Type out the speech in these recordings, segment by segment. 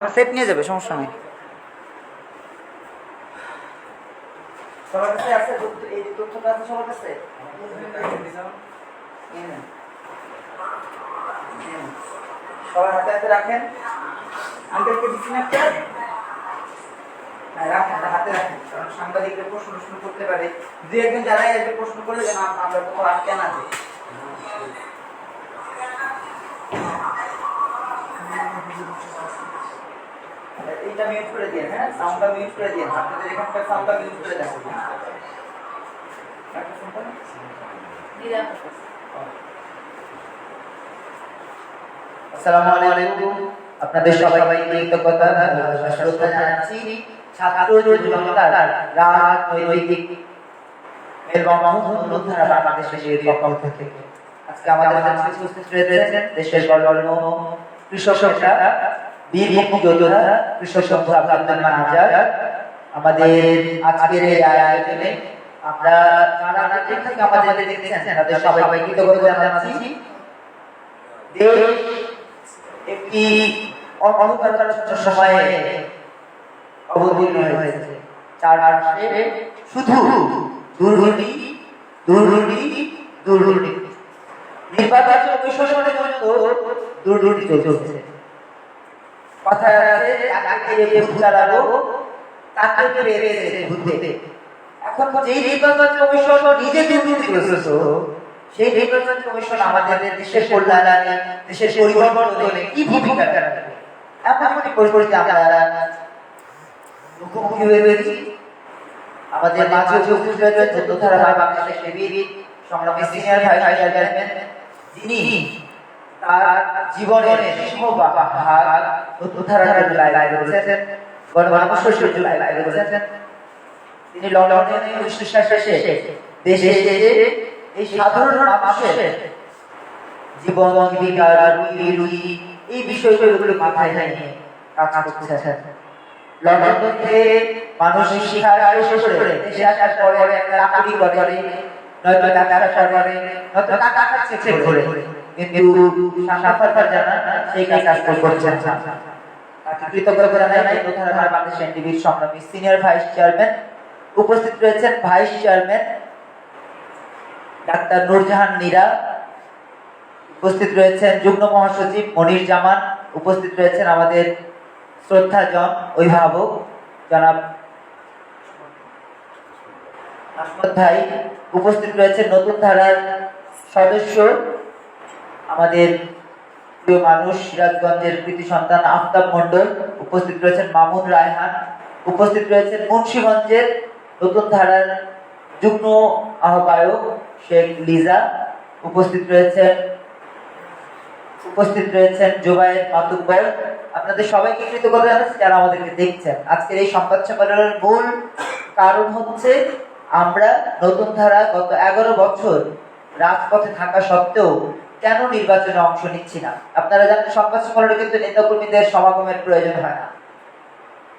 Set নিয়ে যাবে, সমস্যা নেই। সবার কাছে আছে এই যে তথ্যটা আছে সবার কাছে। সবার হাতে হাতে রাখেন। আঙ্কেলকে দিচ্ছেন একটা, রাখেন হাতে রাখেন, কারণ সাংবাদিকরা প্রশ্ন করতে পারে। দু একজন যারাই আসবে প্রশ্ন করলে যেন আমরা কোথাও আটকে না যাই। এইটা মিউট করে দিন, হ্যাঁ সাউন্ডটা মিউট করে দিন, আপনাদের এখানকার সাউন্ডটা মিউট করে দেন। আসসালামু আলাইকুম, আপনাদের সবাইকে কৃতজ্ঞতা শ্রদ্ধা জানাচ্ছি। ছাত্র জনতার রাজনৈতিক এবং বন্ধুধারা বাংলাদেশের পক্ষ থেকে আজকে আমাদের মাঝে উপস্থিত রয়েছেন দেশের গণ্যমান্য কৃষক নেতা, বীর মুক্তিযোদ্ধা কৃষক বন্ধু আব্দুল মান্নান। আমাদের আজকের এই আয়োজনে আমরা যারা থেকে আমাদের দেখছেন তাদের সবাইকে কৃতজ্ঞতা জানাচ্ছি। দেশ একটি অন্ধকার সময়ে অবতীর্ণ হয়েছে, চারপাশে শুধু দুর্নীতি দুর্নীতি দুর্নীতি। নির্বাচন কমিশনের জন্য দুর্নীতি চলছে। কথায় আছে তাকে ভূত চালাবো তাকে পেরেছে ভূতে। এখন যেই নির্বাচন কমিশন নিজে দুর্নীতি করেছে, সেই নির্বাচন কমিশন আমাদের দেশের কল্যাণে দেশের পরিবর্তনে কি ভূমিকা রাখবে এমন একটি পরিস্থিতি আমরা মুখোমুখি হয়েছি। আমাদের মাঝে উপস্থিত রয়েছে যুদ্ধধারা বাংলাদেশের বীর সংগ্রামী সিনিয়র ভাইস চেয়ারম্যান, যিনি তার জীবনের সিংহভাগ যুদ্ধধারার লাইনে রয়েছেন, গণমানুষের লাইনে রয়েছেন। তিনি লন্ডনে 1966 দেশে এই সাধারণ মানুষের জীবন জীবিকা রুজি এই বিষয়গুলো মাথায় নিয়ে কাজ করছেন। লন্ডন থেকে মানুষ শিক্ষার শেষ করে দেশে আসার পরে একটা চাকরি করে, নয়তো ব্যবসা করে, নয়তো টাকা চেক করে, কিন্তু সাক্ষাৎকার জানা সেই কাজ করছেন না। কৃতজ্ঞতা জানাই যুদ্ধধারা বাংলাদেশ এনটিভির সংগ্রামী সিনিয়র ভাইস চেয়ারম্যান। উপস্থিত রয়েছেন vice chairman doctor Nurjahan Mira, উপস্থিত রয়েছেন যুগ্ম মহাসচিব মনির জামান, উপস্থিত রয়েছেন আমাদের শ্রদ্ধাজন অভিভাবক জনাব আসমত ভাই, উপস্থিত রয়েছেন নতুন ধারার সদস্য আমাদের প্রিয় মানুষ সিরাজগঞ্জের কৃতি সন্তান আফতাব মন্ডল, উপস্থিত রয়েছেন মামুন রায়হান, উপস্থিত রয়েছেন মুন্সিগঞ্জের নতুন ধারার যুগ্ম আহ্বায়ক শেখ লিজা, উপস্থিত রয়েছেন জুবায়ের মাতুব্বর। আপনাদের সবাইকে কৃতজ্ঞতা জানাচ্ছি যারা আমাদেরকে দেখছেন। আজকের এই সংবাদ সম্মেলনের মূল কারণ হচ্ছে আমরা নতুন ধারা গত 11 বছর রাজপথে থাকা সত্ত্বেও কেন নির্বাচনে অংশ নিচ্ছি না। আপনারা জানেন সংবাদ সম্মেলনে কিন্তু নেতাকর্মীদের সমাগমের প্রয়োজন হয় না।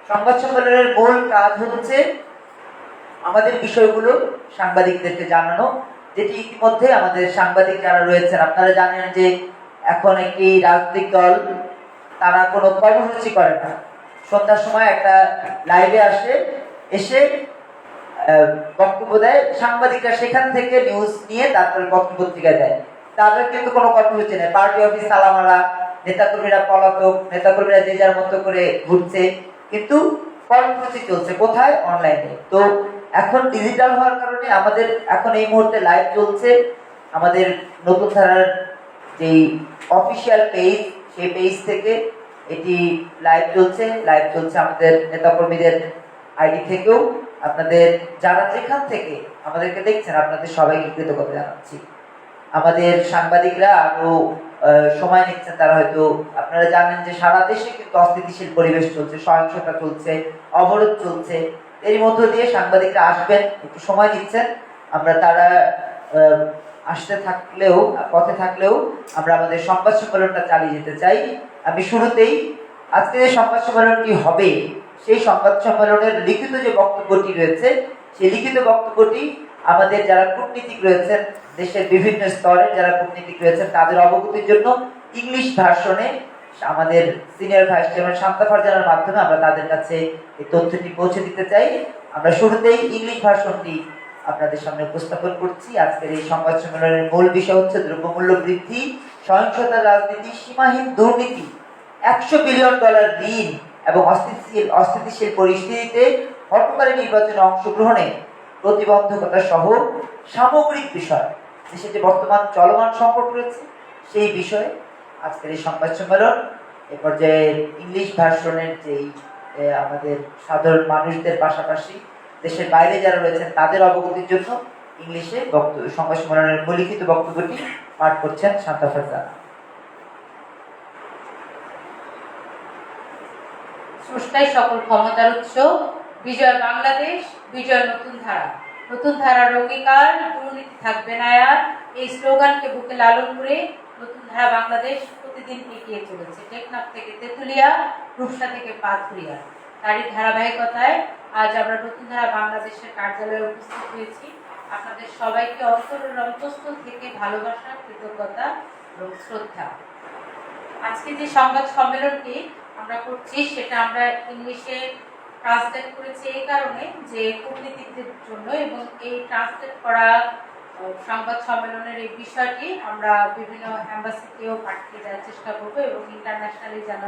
সংবাদ সম্মেলনের মূল কাজ হচ্ছে আমাদের বিষয়গুলো সাংবাদিকদেরকে জানানো, যেটি ইতিমধ্যে আমাদের সাংবাদিক যারা রয়েছেন আপনারা জানেন যে এখন একটি রাজনৈতিক দল তারা কোনো কর্মসূচি করে না, সন্ধ্যার সময় একটা লাইভে এসে বক্তব্য দেয়, সাংবাদিকরা সেখান থেকে নিউজ নিয়ে তারপরে পত্রিকা দেয়। তাদের কিন্তু কোনো কর্মসূচি নেই। পার্টি অফিস তালামারা, নেতাকর্মীরা পলাতক, নেতাকর্মীরা যে যার মতো করে ঘুরছে, কিন্তু কর্মসূচি চলছে কোথায়? অনলাইনে। তো এখন ডিজিটাল হওয়ার কারণে আমাদের এখন এই মুহূর্তে লাইভ চলছে আমাদের নতুন ধারার যেই অফিসিয়াল পেজ, সেই পেজ থেকে এটি লাইভ চলছে আমাদের নেতাকর্মীদের আইডি থেকেও। আপনাদের যারা যেখান থেকে আমাদেরকে দেখছেন আপনাদের সবাইকে কৃতজ্ঞতা জানাচ্ছি। আমাদের সাংবাদিকরা আরো সময় নিচ্ছেন, তারা হয়তো আপনারা জানেন যে সারা দেশে কিন্তু অস্থিতিশীল পরিবেশ চলছে, সহিংসতা চলছে, অবরোধ চলছে। এর মধ্য দিয়ে সাংবাদিকরা আসবেন, একটু সময় দিচ্ছেন। আমরা তারা আসতে থাকলেও পথে থাকলেও আমরা আমাদের সংবাদ সম্মেলনটা চালিয়ে যেতে চাই। আমি শুরুতেই আজকে যে সংবাদ সম্মেলনটি হবে সেই সংবাদ সম্মেলনের লিখিত যে বক্তব্যটি রয়েছে সেই লিখিত বক্তব্যটি আমাদের যারা কূটনীতিক রয়েছেন, দেশের বিভিন্ন স্তরে যারা কূটনীতিক রয়েছেন তাদের অবগতির জন্য ইংলিশ ভার্সনে আমাদের সিনিয়র ভাইস চেয়ারম্যান শান্তা ফারজানার মাধ্যমে আমরা তাদের কাছে এই তথ্যটি পৌঁছে দিতে চাই। আমরা শুরুতেই ইংলিশ ভার্সনটি আপনাদের সামনে উপস্থাপন করছি। আজকের এই সংবাদ সম্মেলনের মূল বিষয় হচ্ছে দ্রব্যমূল্য বৃদ্ধি, সহিংসতার রাজনীতি, সীমাহীন দুর্নীতি, $100 বিলিয়ন ঋণ এবং অস্থিতিশীল পরিস্থিতিতে হটকারী নির্বাচনে অংশগ্রহণে প্রতিবন্ধকতা সহ সামগ্রিক বিষয়, দেশে যে বর্তমান চলমান সংকট রয়েছে সেই বিষয়ে আজকের এই সংবাদ সম্মেলন। এ পর্যায়ে ইংলিশ ভার্সনের যেই আমাদের সাধারণ মানুষদের পাশাপাশি দেশের বাইরে যারা রয়েছেন তাদের অবগতির জন্য ইংলিশে সংবাদ সম্মেলনের লিখিত বক্তব্যটি পাঠ করছেন শান্তা ফারজানা। স্রষ্টাই সকল ক্ষমতার উৎস, বিজয় বাংলাদেশ, বিজয় নতুন ধারা, নতুন ধারার অঙ্গীকার, দুর্নীতি থাকবে না আর। এই স্লোগানকে বুকে লালন করে নতুন ধারা বাংলাদেশ প্রতিদিন এগিয়ে চলেছে। টেকনাফ থেকে তেতুলিয়া, রূপসা থেকে পাথুরিয়া। তারই ধারাবাহিকতায় আজ আমরা নতুন ধারা বাংলাদেশের কার্যালয়ে উপস্থিত হয়েছি। আপনাদের সবাইকে অন্তরের অন্তঃস্থল থেকে ভালোবাসা, কৃতজ্ঞতা এবং শ্রদ্ধা। আজকে যে সংবাদ সম্মেলনটি আমরা করছি সেটা আমরা ইংলিশে ট্রান্সলেট করেছি এই কারণে যে কূটনীতিকদের জন্য, এবং এই ট্রান্সলেট করা সংবাদ সম্মেলনের এই বিষয়টি আমরা বিভিন্ন এম্বাসিতেও পাঠিয়ে দেওয়ার চেষ্টা করবো এবং ইন্টারন্যাশনালি যেন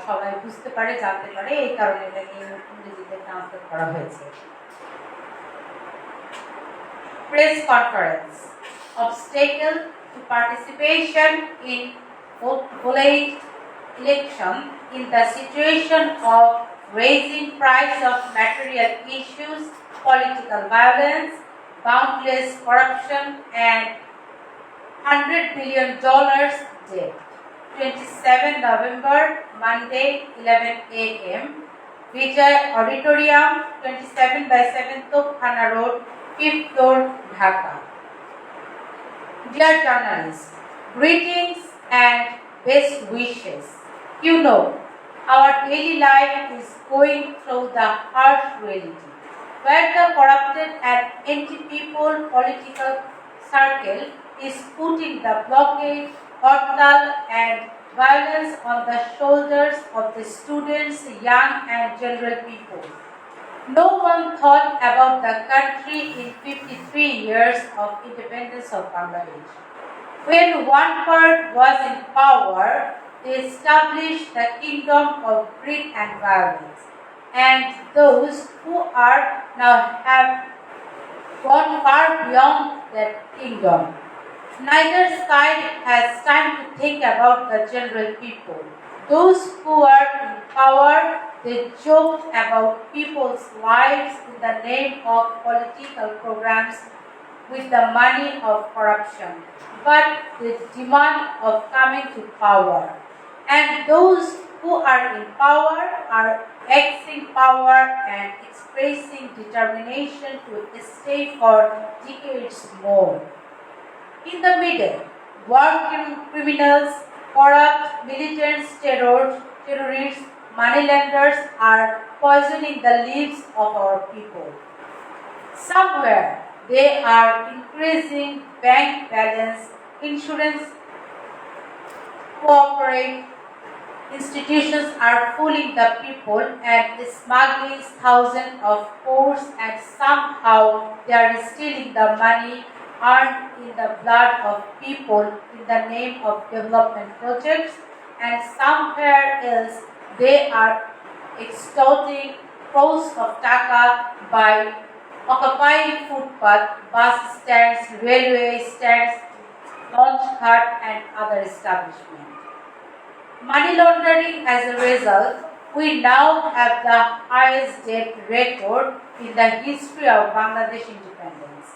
সবাই বুঝতে পারে, জানতে পারে, এই কারণে এটাকে ইংরেজিতে ট্রান্সলেট করা হয়েছে। Press conference, obstacle to participation in vote election in the situation of raising price of material issues, political violence, boundless corruption and $100 billion debt. 27 November, Monday, 11 a.m. Vijay Auditorium, 27/7 Topkhana Road, 5th floor, Dhaka. Dear journalists, greetings and best wishes. You know, our daily life is going through the harsh reality, where the corrupted and anti-people political circle is putting the blockade, hurtal and violence on the shoulders of the students, young and general people. No one thought about the country in 53 years of independence of Bangladesh. When one part was in power, they established the kingdom of greed and violence, and those who are now have gone far beyond that kingdom. Neither side has time to think about the general people. Those who are in power, they joke about people's lives in the name of political programs with the money of corruption, but the demand of coming to power. And those who are in power are exerting power and expressing determination to stay for decades more. In the middle, war criminals, corrupt militants, terrorists, moneylenders are poisoning the lives of our people. Somewhere they are increasing bank balance, insurance, cooperate institutions are fooling the people and smuggling thousands of crores, and somehow they are stealing the money earned in the blood of people in the name of development projects, and somewhere else they are extorting crores of taka by occupying footpath, bus stands, railway stands, launch cart and other establishments. Money laundering as a result, we now have the highest debt record in the history of Bangladesh independence.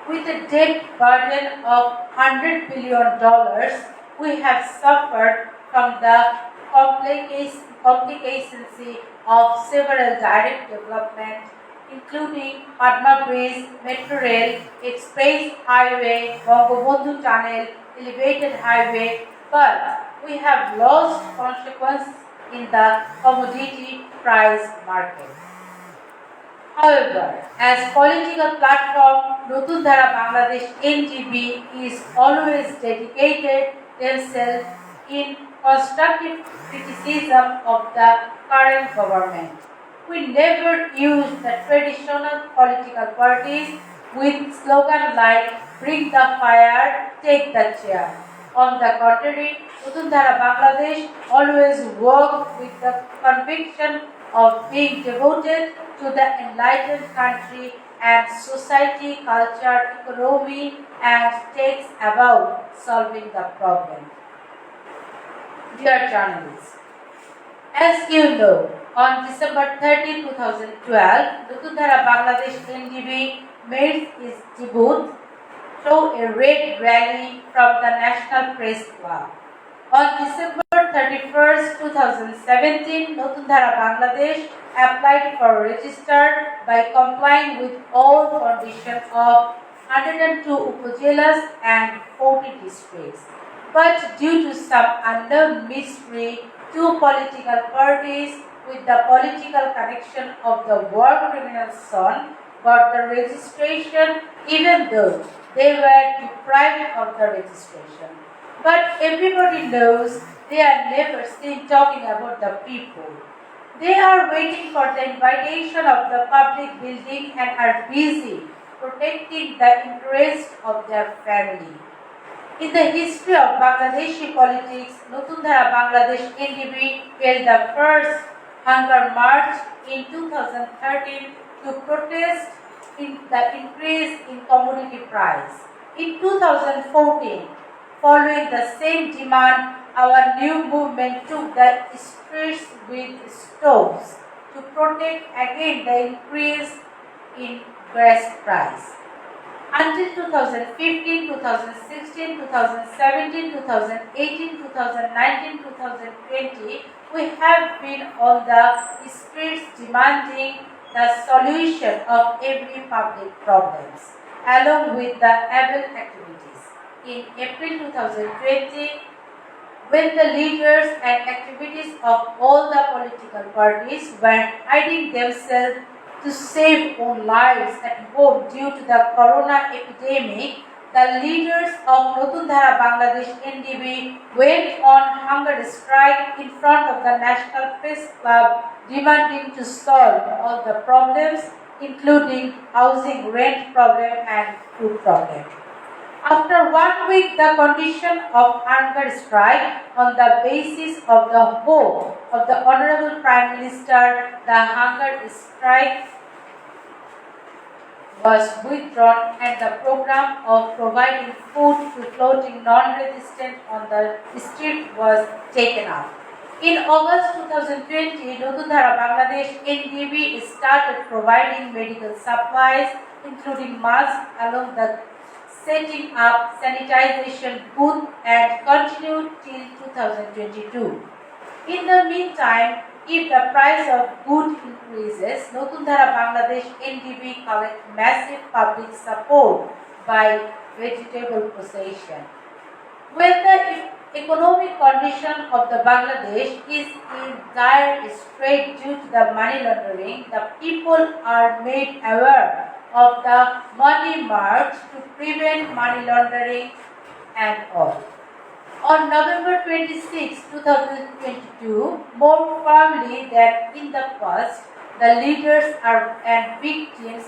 With a debt burden of $100 billion, we have suffered from the complications of several direct development, including Padma Bridge, Metro Rail, Express Highway, Bangabandhu Tunnel, Elevated Highway, but we have lost consequence in the commodity price market. However, as political platform, Notun Dhara Bangladesh NDB is always dedicated themselves in constructive criticism of the current government. We never use the traditional political parties with slogans like "Bring the fire, take the chair." On the contrary, Nutun Dhara Bangladesh always worked with the conviction of being devoted to the enlightened country and society, culture, economy, and takes about solving the problem. Dear journalists, as you know, on December 30, 2012, Nutun Dhara Bangladesh NDB made its debut through a red rally from the National Press Club. On December 31st, 2017, Nutun Dhara Bangladesh applied for register by complying with all conditions of 102 upazilas and 40 districts. But due to some unknown mystery, two political parties with the political connection of the war criminal's son got the registration even though they were deprived of the registration. But everybody knows they are never seen talking about the people. They are waiting for the invitation of the public building and are busy protecting the interest of their family. In the history of Bangladeshi politics, Nutun Dhara Bangladesh NDB held the first hunger march in 2013 to protest the increase in commodity price. In 2014, following the same demand, our new movement took the streets with stoves to protect again the increase in gas price. Until 2015, 2016, 2017, 2018, 2019, 2020, we have been on the streets demanding the solution of every public problems, along with the able activities. In April 2020, when the leaders and activities of all the political parties were hiding themselves to save own lives at home due to the corona epidemic, the leaders of Nutun Dhara Bangladesh NDB went on hunger strike in front of the National Press Club, demanding to solve all the problems, including housing, rent problem, and food problem. After 1 week, the condition of hunger strike on the basis of the hope of the Honorable Prime Minister, the hunger strike was withdrawn and the program of providing food to floating non-resistant on the street was taken up. In August 2020, Nutun Dhara Bangladesh NDB started providing medical supplies, including masks, along the setting up sanitization booth and continued till 2022. In the meantime, if the price of goods increases, Nutun Dhara Bangladesh NDB collect massive public support by vegetable procession. When the economic condition of the Bangladesh is in dire strait due to the money laundering, the people are made aware of the money march to prevent money laundering and all. On November 26, 2022, more firmly than in the past, the leaders and victims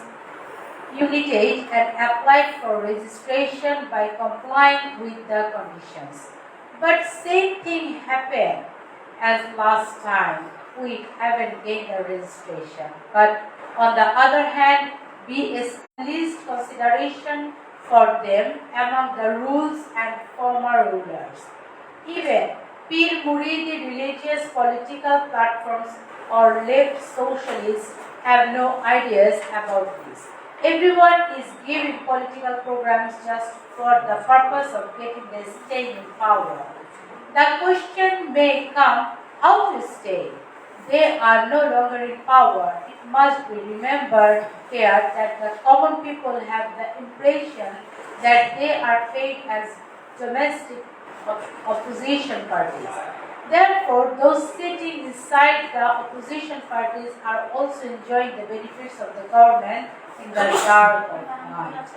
united and applied for registration by complying with the conditions. But same thing happened as last time. We haven't gained the registration. But on the other hand, we established consideration for them among the rules and former rulers. Even Pir Muridi religious political platforms or left socialists have no ideas about this. Everyone is giving political programs just for the purpose of getting their stay in power. The question may come, how to stay? They are no longer in power. It must be remembered here that the common people have the impression that they are paid as domestic opposition parties. Therefore, those sitting inside the opposition parties are also enjoying the benefits of the government in the dark of night.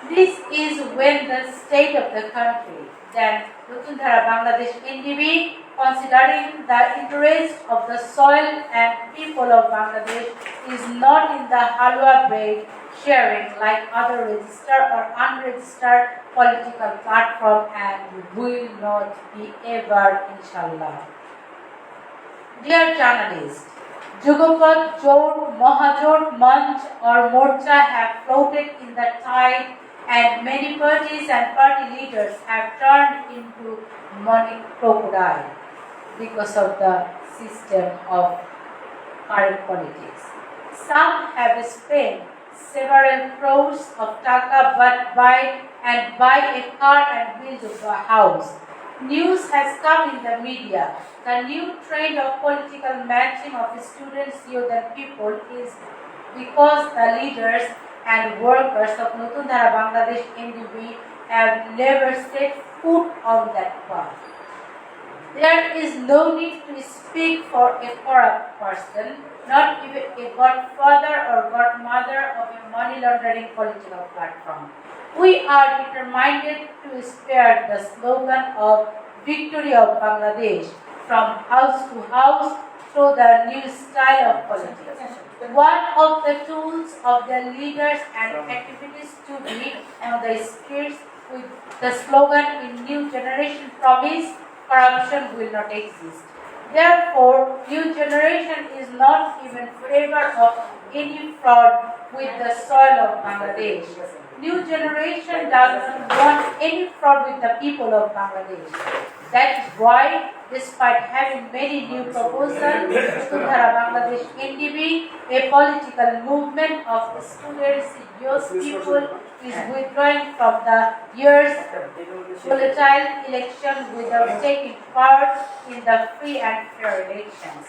This is when the state of the country, then Nutundhara Bangladesh NDB, considering the interest of the soil and people of Bangladesh, is not in the halwa bread sharing like other registered or unregistered political platform, and will not be ever, inshallah. Dear journalists, Jugopat, Jot, Mahajot, Manch or Morcha have floated in the tide, and many parties and party leaders have turned into money crocodile because of the system of current politics. Some have spent several crores of taka but buy a car and build a house. News has come in the media. The new trend of political matching of students, youth and people is because the leaders and workers of Nutundhara Bangladesh NDB have never set foot on that path. There is no need to speak for a corrupt person, not even a godfather or godmother of a money laundering political platform. We are determined to spare the slogan of Victory of Bangladesh from house to house through the new style of politics. One of the tools of the leaders and activities to be on the streets with the slogan in New Generation Promise, corruption will not exist. Therefore, New Generation is not even favor of any fraud with the soil of Bangladesh. New Generation does not want any fraud with the people of Bangladesh. That is why, despite having many new proposals, Nutundhara Bangladesh NDB, a political movement of students, youth people, is withdrawing from the year's volatile election without taking part in the free and fair elections.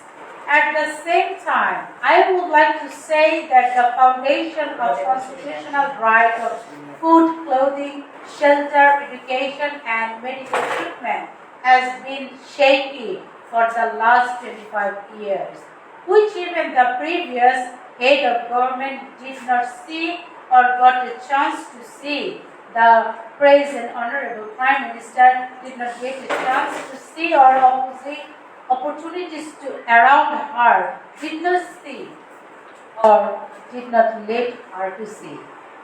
At the same time, I would like to say that the foundation of constitutional right of food, clothing, shelter, education, and medical treatment has been shaky for the last 25 years, which even the previous head of government did not see or got a chance to see. The present Honorable Prime Minister did not get a chance to see or opportunities to around her, did not see or did not let her to see.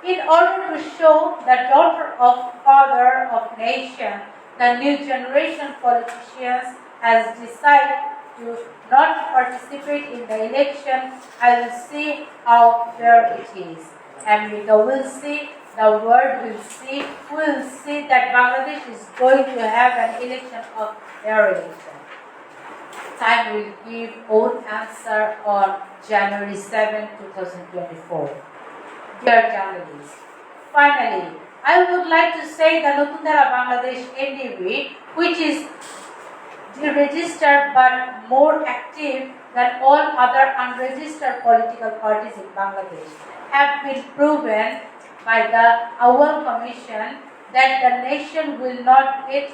In order to show the daughter of father of nation, the new generation politicians has decided to not participate in the election. I will see how fair it is. America will see, the world will see, will see that Bangladesh is going to have an election of fair election. Time will give own answer on January 7, 2024. Dear journalists, finally, I would like to say that Nutundhara Bangladesh NDB, which is deregistered but more active than all other unregistered political parties in Bangladesh, have been proven by the Awal Commission that the nation will not get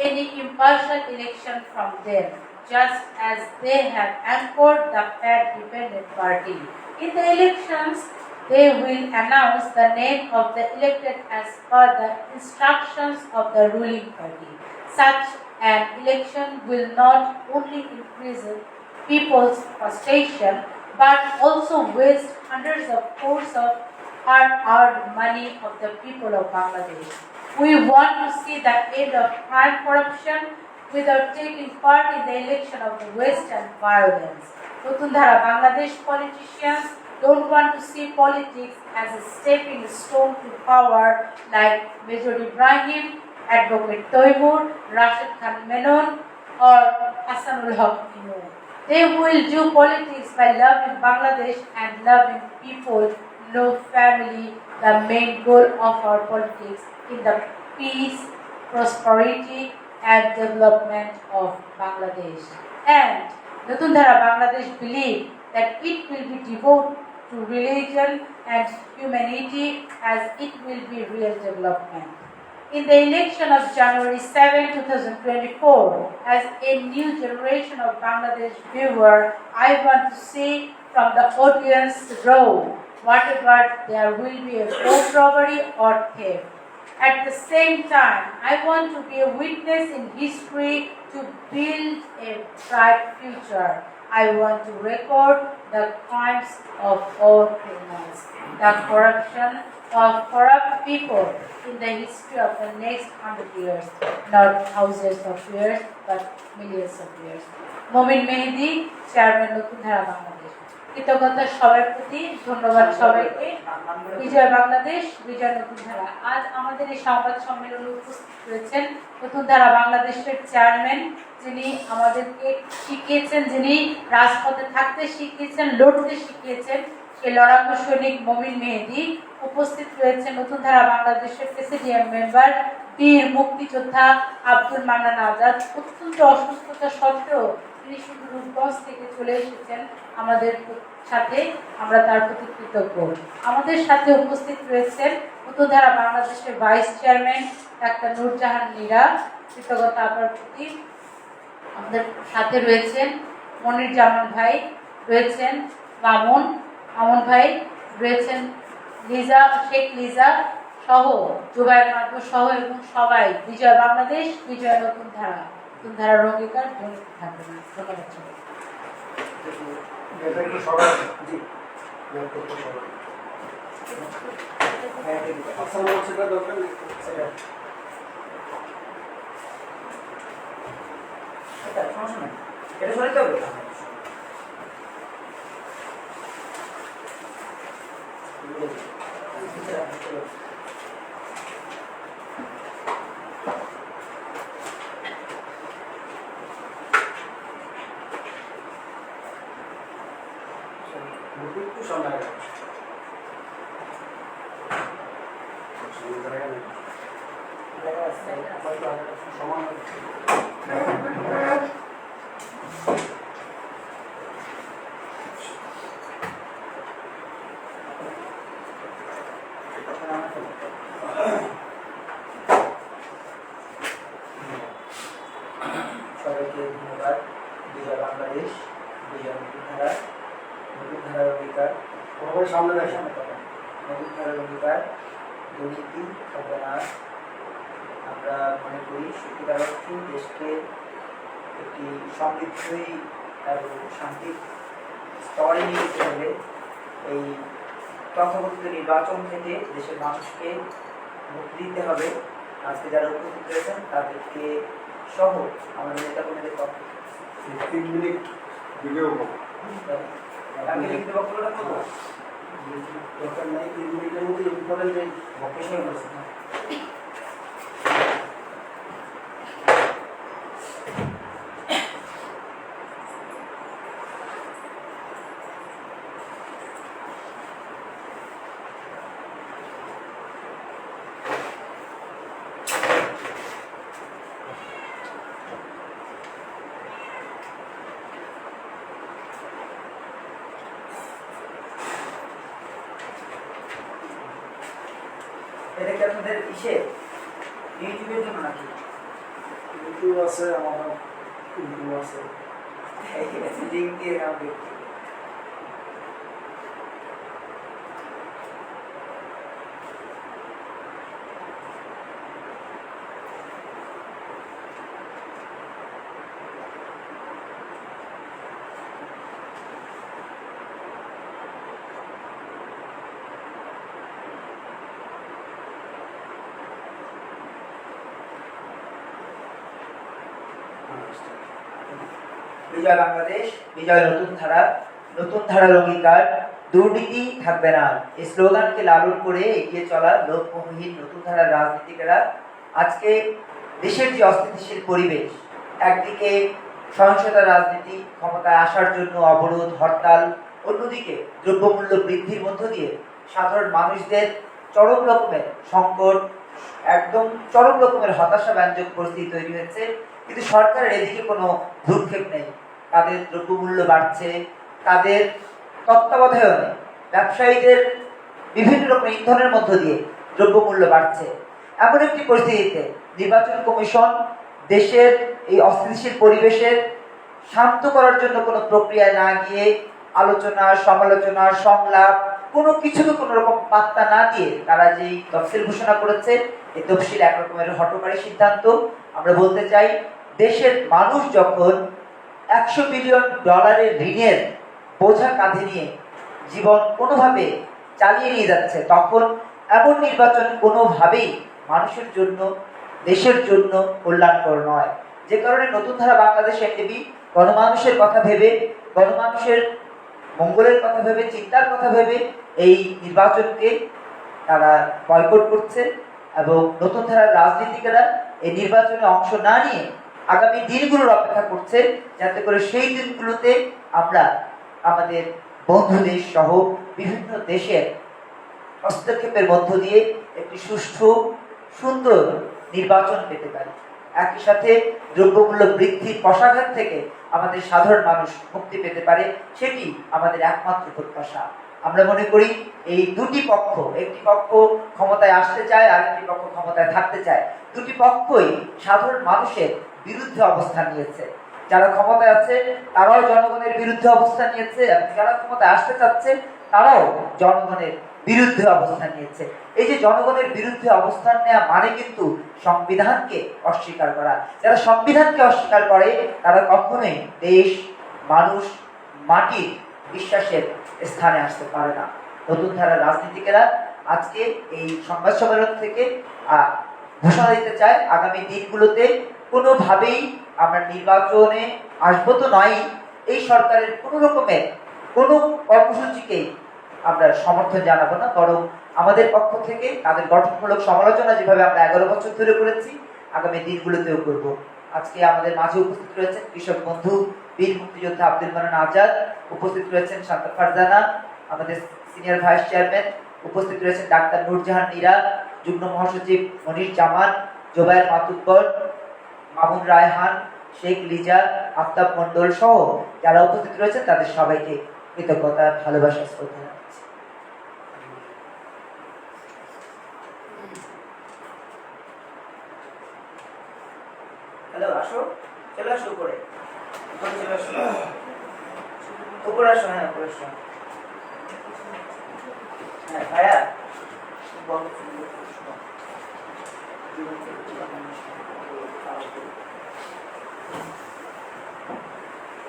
any impartial election from them, just as they have anchored the PAD dependent party. In the elections, they will announce the name of the elected as per the instructions of the ruling party. Such an election will not only increase people's frustration, but also waste hundreds of crores of hard-earned money of the people of Bangladesh. We want to see the end of crime, corruption, without taking part in the election of the West and violence. Nutundhara Bangladesh politicians don't want to see politics as a stepping stone to power like Major Ibrahim, Advocate Toimur, Rashid Khan Menon, or Hassanul Haq Inu. They will do politics by loving Bangladesh and loving people, no family, the main goal of our politics in the peace, prosperity, and development of Bangladesh. And Nutundhara Bangladesh believe that it will be devoted to religion and humanity as it will be real development. In the election of January 7, 2024, as a new generation of Bangladesh viewer, I want to see from the audience row whatever there will be a vote robbery or theft. At the same time, I want to be a witness in history to build a bright future. I want to record the crimes of all criminals, the corruption of corrupt people in the history of the next 100 years, not thousands of years, but millions of years. Momin Mehedi, chairman নতুন ধারা বাংলাদেশ। কৃতজ্ঞতা সবার প্রতি, ধন্যবাদ সবাইকে। বিজয় বাংলাদেশ, বিজয় নতুন ধারা। আজ আমাদের এই সংবাদ সম্মেলনে উপস্থিত রয়েছেন নতুন ধারা বাংলাদেশের চেয়ারম্যান, যিনি আমাদেরকে শিখিয়েছেন, যিনি রাজপথে থাকতে শিখিয়েছেন, লড়তে শিখিয়েছেন, সেই লড়াকু সৈনিক মমিন মেহেদি। উপস্থিত রয়েছেন নতুন ধারা বাংলাদেশের প্রেসিডিয়াম মেম্বার, বীর মুক্তিযোদ্ধা আব্দুল মান্নান আজাদ। অত্যন্ত অসুস্থতা সত্ত্বেও তিনি শুধু রূপগঞ্জ থেকে চলে এসেছেন আমাদের সাথে, আমরা তার প্রতি কৃতজ্ঞ। আমাদের সাথে উপস্থিত রয়েছেন নতুন ধারা বাংলাদেশের vice chairman doctor Nurjahan Mira, কৃতজ্ঞতা আপনার প্রতি। আমাদের সাথে রয়েছেন মনির জামান ভাই, রয়েছেন মামুন ভাই, রয়েছেন লিজা, শেখ লিজা সহ, জুবাইর মাহবুব সহ, এবং সবাই বিজয় বাংলাদেশ, বিজয় নতুন ধারার অঙ্গীকার থাকবে না। ধন্যবাদ সবাইকে ধন্যবাদ। বিজয় বাংলাদেশ, বিজয় নতুন ধারার অঙ্গীকার, সামনে নতুন ধারার অঙ্গীকার, দুর্নীতি হবে না। আমরা মনে করি সত্যিকার অর্থে দেশকে একটি সমৃদ্ধই এবং শান্তির স্তরে নিয়ে যেতে হবে। এই তথাকথিত নির্বাচন থেকে দেশের মানুষকে মুক্তি দিতে হবে। আজকে যারা উপস্থিত রয়েছেন তাদেরকে সহ আমাদের নেতা কর্মীদের পক্ষে 3 মিনিট ভিডিও আমি লিখিত বক্তব্যটা করবো দরকার নাই। 3 মিনিটের মধ্যে ইম্পর্টেন্ট যে বিষয় বলছি। এটা কি আপনাদের ইউটিউবের জন্য নাকি? ইউটিউব আছে, আমার ইউটিউব আছে, লিঙ্ক দিয়ে নাম দেখছি। বিজয় বাংলাদেশ, বিজয় নতুন ধারার অঙ্গীকার, দুর্নীতি থাকবে না। এই স্লোগানকে লালন করে এগিয়ে চলা লোকমোহীন নতুন ধারার রাজনীতিকেরা আজকে দেশের যে অস্থিতিশীল পরিবেশ, একদিকে সহিংসতা রাজনীতি, ক্ষমতায় আসার জন্য অবরোধ, হরতাল, অন্যদিকে দ্রব্যমূল্য বৃদ্ধির মধ্য দিয়ে সাধারণ মানুষদের চরম রকমের সংকট, একদম চরম রকমের হতাশাব্যঞ্জক পরিস্থিতি তৈরি হয়েছে। কিন্তু সরকারের এদিকে কোনো ভ্রুক্ষেপ নেই। তাদের দ্রব্যমূল্য বাড়ছে, তাদের তত্ত্বাবধানে ব্যবসায়ীদের বিভিন্ন রকম ইন্ধনের মধ্য দিয়ে দ্রব্যমূল্য বাড়ছে। এমন একটি পরিস্থিতিতে নির্বাচন কমিশন দেশের এই অস্থিতিশীল পরিবেশের শান্ত করার জন্য কোনো প্রক্রিয়া না গিয়ে আলোচনা, সমালোচনা, সংলাপ, কোনো কিছুকে কোনো রকম পাত্তা না দিয়ে তারা যেই তফসিল ঘোষণা করেছে, এই তফসিল একরকমের হঠকারী সিদ্ধান্ত। আমরা বলতে চাই, দেশের মানুষ যখন $100 বিলিয়ন ঋণের বোঝা কাঁধে নিয়ে জীবন কোনোভাবে চালিয়ে নিয়ে যাচ্ছে, তখন এমন নির্বাচন কোনোভাবেই মানুষের জন্য, দেশের জন্য কল্যাণকর নয়। যে কারণে নতুন ধারা বাংলাদেশ এনডিবি গণমানুষের কথা ভেবে, গণমানুষের মঙ্গলের কথা ভেবে, চিন্তার কথা ভেবে এই নির্বাচনকে তারা বয়কট করছে এবং নতুন ধারার রাজনীতিকেরা এই নির্বাচনে অংশ না নিয়ে আগামী দিনগুলোর অপেক্ষা করছে, যাতে করে সেই দিনগুলোতে আমরা আমাদের বন্ধু দেশ সহ বিভিন্ন দেশের হস্তক্ষেপের মধ্য দিয়ে একটি সুষ্ঠু সুন্দর নির্বাচন পেতে পারি। একই সাথে দ্রব্যমূল্য বৃদ্ধির পশাঘাত থেকে আমাদের সাধারণ মানুষ মুক্তি পেতে পারে, সেটি আমাদের একমাত্র প্রত্যাশা। আমরা মনে করি এই দুটি পক্ষ, একটি পক্ষ ক্ষমতায় আসতে চায় আর একটি পক্ষ ক্ষমতায় থাকতে চায়, দুটি পক্ষই সাধারণ মানুষের বিরুদ্ধে অবস্থান নিয়েছে। যারা ক্ষমতায় আছে তারাও জনগণের বিরুদ্ধে অবস্থান নিয়েছে, এবং যারা ক্ষমতায় আসতে চাচ্ছে তারাও জনগণের বিরুদ্ধে অবস্থান নিয়েছে। এই যে জনগণের বিরুদ্ধে অবস্থান নেওয়া মানে কিন্তু সংবিধানকে অস্বীকার করা। যারা সংবিধানকে অস্বীকার করে তারা কখনোই দেশ, মানুষ, মাটির বিশ্বাসের স্থানে আসতে পারে না। নতুন ধারার রাজনীতিকেরা আজকে এই সংবাদ সম্মেলন থেকে ঘোষণা দিতে চায়, আগামী দিনগুলোতে কোনোভাবেই আমরা নির্বাচনে আসবো তো নয়, এই সরকারের কোনো রকমের কোনো কর্মসূচিকেই আমরা সমর্থন জানাবো না, বরং আমাদের পক্ষ থেকে তাদের গঠনমূলক সমালোচনা যেভাবে আমরা 11 বছর ধরে করেছি, আগামী দিনগুলোতেও করব। আজকে আমাদের মাঝে উপস্থিত রয়েছেন কৃষক বন্ধু বীর মুক্তিযোদ্ধা আব্দুল মান্নান আজাদ, উপস্থিত রয়েছেন শান্তা ফারজানা, আমাদের সিনিয়র ভাইস চেয়ারম্যান, উপস্থিত রয়েছেন ডাক্তার নূরজাহান নীরা, যুগ্ম মহাসচিব মনির জামান, জোবায়ের মাতুব্বর, মামুন রায়হান, শেখ লিজা, আফতাব মন্ডল সহ যারা উপস্থিত রয়েছেন তাদের সবাইকে কৃতজ্ঞতা, ভালোবাসা, শ্রদ্ধা জানাচ্ছি। হ্যালো, আসো, চলে আসো উপরে, চলে আসো, উপরে আসো, হ্যাঁ উপরে আসো, হ্যাঁ ভাইয়া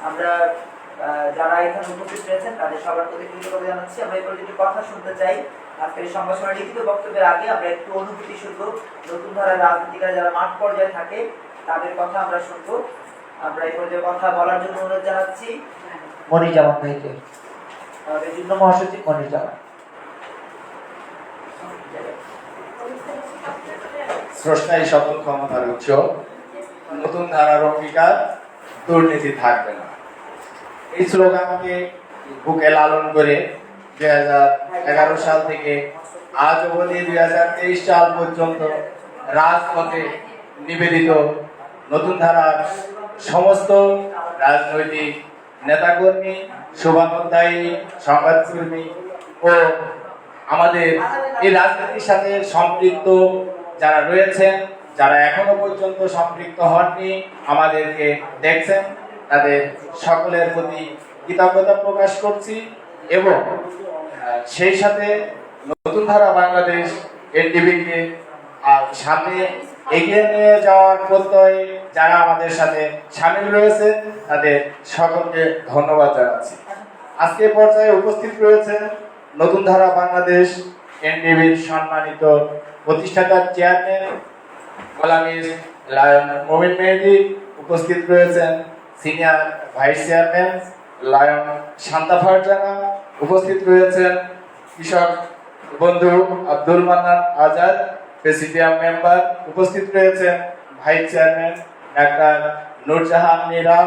আমরা যারা এখানে উপস্থিত রয়েছেন তাদের সবার প্রতি কৃতজ্ঞতা জানাচ্ছি। আমরা এই পর্যন্ত কথা শুনতে চাই। আজকের এই সংবাদ সম্মেলনের লিখিত বক্তব্যের আগে আমরা একটু অনুভূতি শুনবো। নতুন ধারার রাজনীতিকরা যারা মাঠ পর্যায়ে থাকে তাদের কথা আমরা শুনবো। আমরা এই পর্যায়ে কথা বলার জন্য অনুরোধ জানাচ্ছি মনির জামান ভাইকে, আমাদের যুগ্ম মহাসচিব মনির জামান। স্রষ্টাই সকল ক্ষমতার উৎস, নতুন ধারার অঙ্গীকার, দুর্নীতি থাকবে না। এই স্লোগানকে বুকে লালন করে 2011 সাল থেকে আজ অবধি 2023 সাল পর্যন্ত রাজপথে নিবেদিত নতুন ধারার সমস্ত রাজনৈতিক নেতাকর্মী, শুভানুধ্যায়ী, সংবাদকর্মী ও আমাদের এই রাজনীতির সাথে সম্পৃক্ত যারা রয়েছেন, যারা এখনো পর্যন্ত সম্পৃক্ত হননি, আমাদেরকে দেখছেন, তাদের সকলের প্রতি কৃতজ্ঞতা প্রকাশ করছি। এবং সেই সাথে নতুন ধারা বাংলাদেশ এনডিবিকে সামনে এগিয়ে নিয়ে যাওয়ার প্রত্যয়ে যারা আমাদের সাথে সামিল রয়েছে তাদের সকলকে ধন্যবাদ জানাচ্ছি। আজকে পর্যায়ে উপস্থিত রয়েছেন নতুন ধারা বাংলাদেশ এনডিবির সম্মানিত প্রতিষ্ঠাতার চেয়ারম্যান গোলামিস লায়ন মোমিন মেহেদি, উপস্থিত রয়েছেন senior vice chairman lion Shanta Farzana, উপস্থিত রয়েছেন কৃষক বন্ধু আব্দুল মান্নান আজাদ, প্রেসিডিয়াম মেম্বার, উপস্থিত রয়েছেন vice chairman doctor Nurjahan Nira,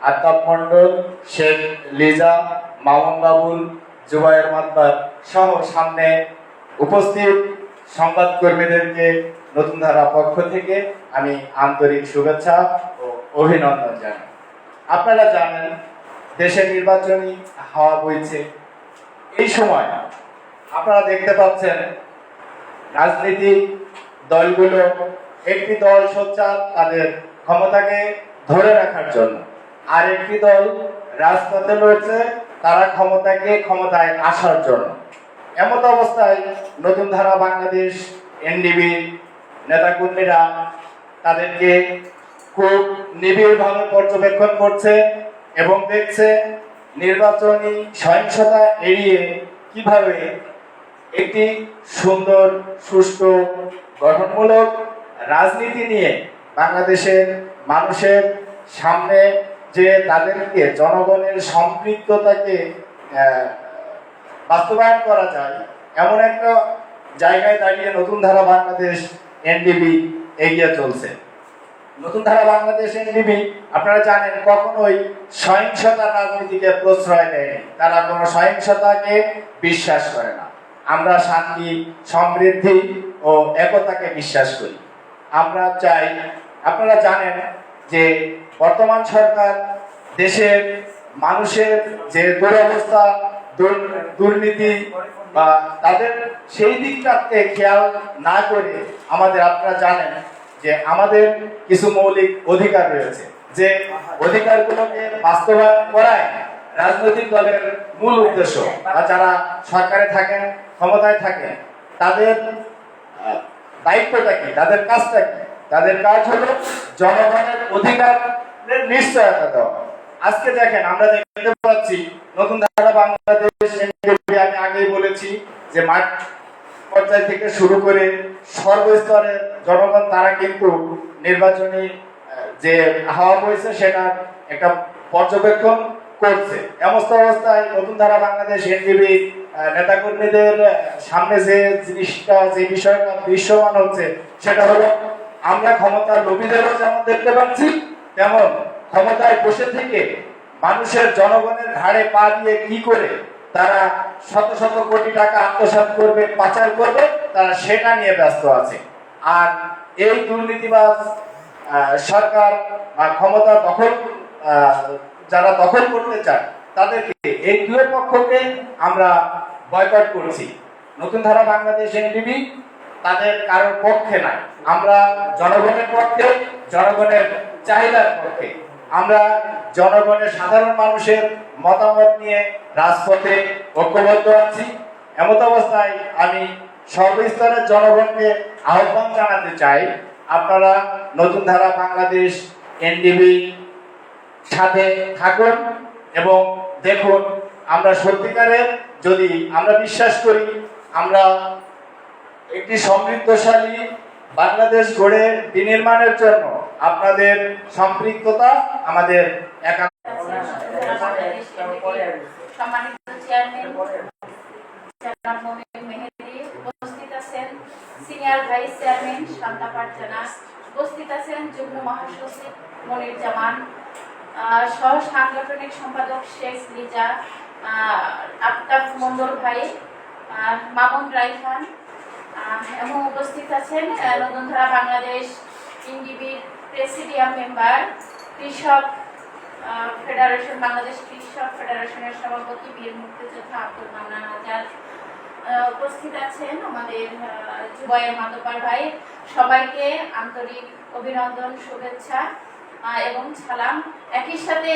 Aftab Mondal, Sheikh Liza, Mamun Babul, Zubair Matbar সহ সামনে উপস্থিত সংবাদকর্মীদেরকে নতুন ধারা পক্ষ থেকে আমি আন্তরিক শুভেচ্ছা ও অভিনন্দন জানাই। আপনারা জানেন দেশে নির্বাচনী হাওয়া বইছে। এই সময় আপনারা দেখতে পাচ্ছেন রাজনৈতিক দলগুলো একটি দল সোচ্চার তাদের ক্ষমতাকে ধরে রাখার জন্য, আর একটি দল রাজপথে লড়ছে তারা ক্ষমতায় আসার জন্য। এমত অবস্থায় নতুন ধারা বাংলাদেশ এনডিবি নেতাকর্মীরা তাদেরকে খুব নিবিড়ভাবে পর্যবেক্ষণ করছে এবং দেখছে নির্বাচনী সহিংসতা এড়িয়ে কিভাবে একটি সুন্দর সুষ্ঠু গঠনমূলক রাজনীতি নিয়ে বাংলাদেশের মানুষের সামনে যে তাদেরকে জনগণের সম্পৃক্ততাকে বাস্তবায়ন করা যায় এমন একটা জায়গায় দাঁড়িয়ে নতুন ধারা বাংলাদেশ এনডিবি এগিয়ে চলছে। নতুন ধারা বাংলাদেশ এনডিবি আপনারা জানেন কখনোই সহিংসতার রাজনীতিকে প্রশ্রয় দেয়। তারা কোনো সহিংসতাকে বিশ্বাস করে না। আমরা শান্তি, সমৃদ্ধি ও একতাকে বিশ্বাস করি। আমরা চাই, আপনারা জানেন যে বর্তমান সরকার দেশের মানুষের যে দুরবস্থা, দুর্নীতি বা তাদের সেই দিকটাতে খেয়াল না করে আপনারা জানেন যে আমাদের কিছু মৌলিক অধিকার রয়েছে, যে অধিকারগুলোকে বাস্তবায়ন করাই রাজনৈতিক দলের মূল উদ্দেশ্য। বা যারা সরকারে থাকেন, ক্ষমতায় থাকেন, তাদের দায়িত্বটা কি, তাদের কাজটা কি? তাদের কাজ হলো জনগণের অধিকারের নিশ্চয়তা দেওয়া। আজকে দেখেন, আমরা দেখতে পাচ্ছি নতুন ধারা বাংলাদেশ এনডিবি, আমি আগেই বলেছি যে মাঠ পর্যায় থেকে শুরু করে সর্বস্তরের জনগণ তারা কিন্তু নির্বাচনী যে হাওয়া বইছে সেটার একটা পর্যবেক্ষণ করছে। এমন অবস্থায় নতুন ধারা বাংলাদেশ এনডিবি নেতাকর্মীদের সামনে যে জিনিসটা, যে বিষয়টা দৃশ্যমান হচ্ছে সেটা হলো আমরা ক্ষমতার লোভীদেরও যেমন দেখতে পাচ্ছি, তেমন ক্ষমতায় বসে থেকে মানুষের জনগণের ঘাড়ে পা দিয়ে কি করে তারা শত শত কোটি টাকা আত্মসাৎ করবে, পাচার করবে, তারা সেটা নিয়ে ব্যস্ত আছে। আর এই দুর্নীতিবাজ সরকার বা ক্ষমতা যারা দখল করতে চায় তাদেরকে, এই দুই পক্ষকে আমরা বয়কট করছি। নতুন ধারা বাংলাদেশ এনডিবি তাদের কারোর পক্ষে নাই। আমরা জনগণের পক্ষে, জনগণের চাহিদার পক্ষে। আমরা জনগণের, সাধারণ মানুষের মতামত নিয়ে রাজপথে ঐক্যবদ্ধ আছি। এমত অবস্থায় আমি সর্বস্তরের জনগণকে আহ্বান জানাতে চাই, আপনারা নতুন ধারা বাংলাদেশ এনডিবি সাথে থাকুন এবং দেখুন আমরা সত্যিকারের, যদি আমরা বিশ্বাস করি আমরা একটি সমৃদ্ধশালী বাংলাদেশ গড়ে বিনির্মাণের জন্য আপনাদের সম্পৃক্ততা আমাদের সম্মানিত চেয়ারম্যান জনাব মোমিন মেহেদী, উপস্থিত আছেন senior vice chairman Shanta Parjana, উপস্থিত আছেন যুগ্ম মহাসচিব মনির জামান, সহ সাংগঠনিক সম্পাদক শেখ লিজা, আফতাব মন্ডল ভাই, মামুন রাইহান, এবং উপস্থিত আছেন নতুন ধারা বাংলাদেশ এনডিবির প্রেসিডিয়াম মেম্বার, কৃষক ফেডারেশন, বাংলাদেশ কৃষক ফেডারেশনের সভাপতি বীর মুক্তিযোদ্ধা আব্দুল মান্নান আজাদ, উপস্থিত আছেন আমাদের জুবায়ের মাতব্বর ভাই। সবাইকে আন্তরিক অভিনন্দন, শুভেচ্ছা এবং সালাম। একই সাথে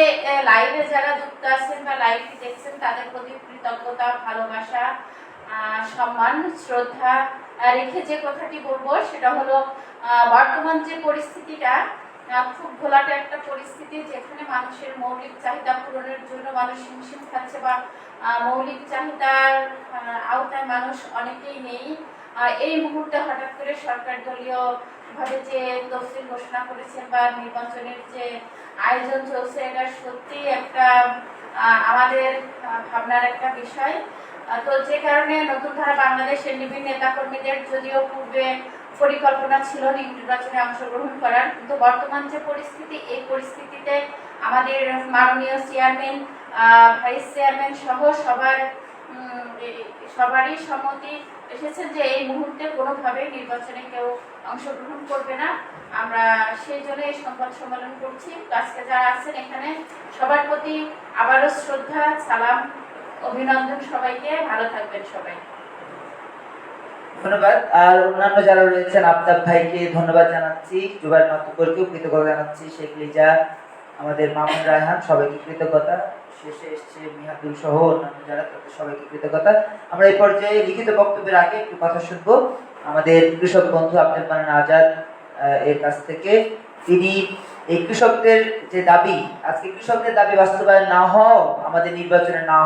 লাইভে যারা যুক্ত আছেন বা লাইভটি দেখছেন তাদের প্রতি কৃতজ্ঞতা, ভালোবাসা, সম্মান, শ্রদ্ধা রেখে যে কথাটি বলবো সেটা হলো বর্তমান যে পরিস্থিতিটা খুব ঘোলাটে একটা পরিস্থিতি, যেখানে মানুষের মৌলিক চাহিদা পূরণের জন্য মানুষ হিমশিম খাচ্ছে বা মৌলিক চাহিদার আওতায় মানুষ অনেকেই নেই। এই মুহূর্তে হঠাৎ করে সরকার দলীয় ভাবে যে তফসিল ঘোষণা করেছেন বা নির্বাচনের যে আয়োজন চলছে, এটা সত্যি একটা আমাদের ভাবনার একটা বিষয়। তো যে কারণে নতুন ধারা বাংলাদেশ এনডিবি নেতাকর্মীদের যদিও পূর্বে পরিকল্পনা ছিল নির্বাচনে অংশগ্রহণ করার, কিন্তু বর্তমান যে পরিস্থিতি, এই পরিস্থিতিতে আমাদের মাননীয় চেয়ারম্যান, ভাইস চেয়ারম্যান সহ সবারই সম্মতি এসেছেন যে এই মুহূর্তে কোনোভাবে নির্বাচনে কেউ অংশগ্রহণ করবে না। আমরা সেই জন্য এই সংবাদ সম্মেলন করছি। আজকে যারা আছেন এখানে সবার প্রতি আবারও শ্রদ্ধা, সালাম, অভিনন্দন সবাইকে। ভালো থাকবেন সবাই। ধন্যবাদ। আর অন্যান্য যারা রয়েছেন, আফতাব ভাইকে ধন্যবাদ জানাচ্ছি, জুবায়ের মাতব্বরকেও কৃতজ্ঞতা জানাচ্ছি, শেখ লিজা, আমাদের মামুন রায়হান, সবাইকে কৃতজ্ঞতা। শেষে এসছে মিহাদুল সহ অন্যান্য যারা, তাদের সবাইকে কৃতজ্ঞতা। আমরা এই পর্যায়ে লিখিত বক্তব্যের আগে একটু কথা শুনবো আমাদের কৃষক বন্ধু আব্দুল মান্নান আজাদ এর কাছ থেকে। তিনি এই কৃষকদের যে দাবি, আজকে কৃষকদের দাবি বাস্তবায়ন না হওয়া আমাদের নির্বাচনে না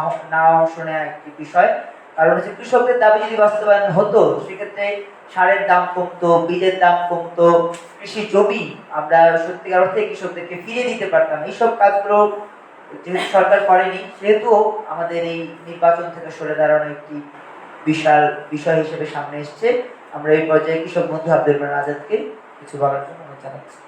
অংশ নেওয়া একটি বিষয়। কারণ হচ্ছে কৃষকদের দাবি যদি বাস্তবায়ন হতো, সেক্ষেত্রে সারের দাম কমতো, বীজের দাম কমতো, কৃষি জমি আমরা সত্যিকার অর্থে কৃষকদেরকে ফিরিয়ে দিতে পারতাম। এইসব কাজগুলো যেহেতু সরকার করেনি, সেহেতু আমাদের এই নির্বাচন থেকে সরে দাঁড়ানো একটি বিশাল বিষয় হিসেবে সামনে এসছে। আমরা এই পর্যায়ে কৃষক বন্ধু আব্দুল মান্নান আজাদকে কিছু বলার জন্য অনুরোধ জানাচ্ছি।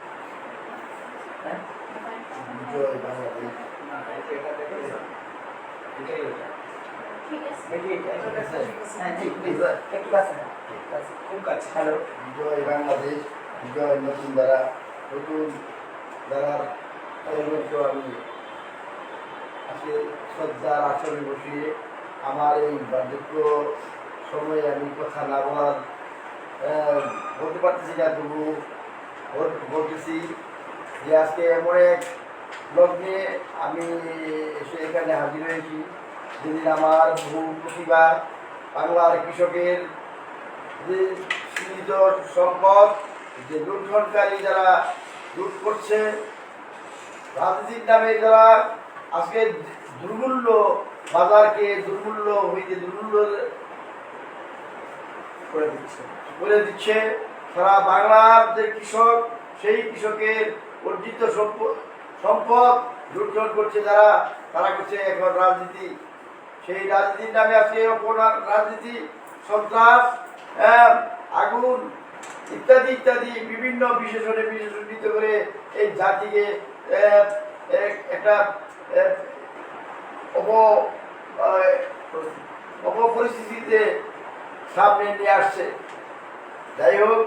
বিজয় বাংলাদেশ, বিজয় নতুন ধারা, নতুন ধারার পরিবর্তন আমি আজকে শ্রদ্ধার আসনে বসিয়ে আমার এই বার্ধক্য সময়ে আমি কথা না বলতে পারতেছি না, তবু বলতেছি যে আজকে এমন এক লগ্নে আমি এসে এখানে হাজির হয়েছি যেদিন আমার বহু প্রতিভা বাংলার কৃষকের যে সীমিত সম্পদ, যে লুণ্ঠনকারী যারা লুট করছে, রাজনীতির নামে যারা আজকে দুর্মূল্য বাজারকে দুর্মূল্য হইতে দুর্মূল্য করে দিচ্ছে, সারা বাংলার যে কৃষক, সেই কৃষকের অর্জিত সম্পদ লুণ্ঠন করছে যারা, তারা করছে এখন রাজনীতি। সেই রাজনীতির নামে আজকে অপরাধ রাজনীতি, সন্ত্রাস, আগুন ইত্যাদি ইত্যাদি বিভিন্ন বিশেষণিত করে এই জাতিকে একটা অপরিস্থিতিতে সামনে নিয়ে আসছে। যাই হোক,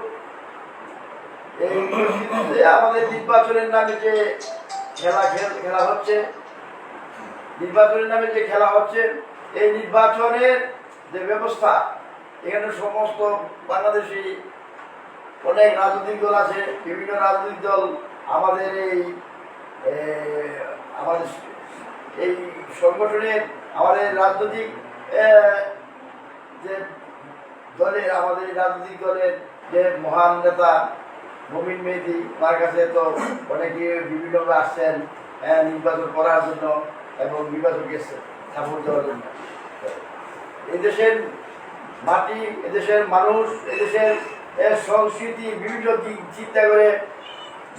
এই পরিস্থিতিতে আমাদের নির্বাচনের নামে যে খেলা হচ্ছে, নির্বাচনের নামে যে খেলা হচ্ছে, এই নির্বাচনের যে ব্যবস্থা, এখানে সমস্ত বাংলাদেশি অনেক রাজনৈতিক দল আছে, বিভিন্ন রাজনৈতিক দল আমাদের এই সংগঠনের, আমাদের রাজনৈতিক যে দলের, আমাদের রাজনৈতিক দলের যে মহান নেতা মমিন মেহেদী, তার কাছে তো অনেকে বিভিন্নভাবে আসছেন নির্বাচন করার জন্য এবং নির্বাচনকে সাপোর্ট দেওয়ার জন্য। এদেশের মাটি, এদেশের মানুষ, এদেশের সংস্কৃতি বিভিন্ন দিক চিন্তা করে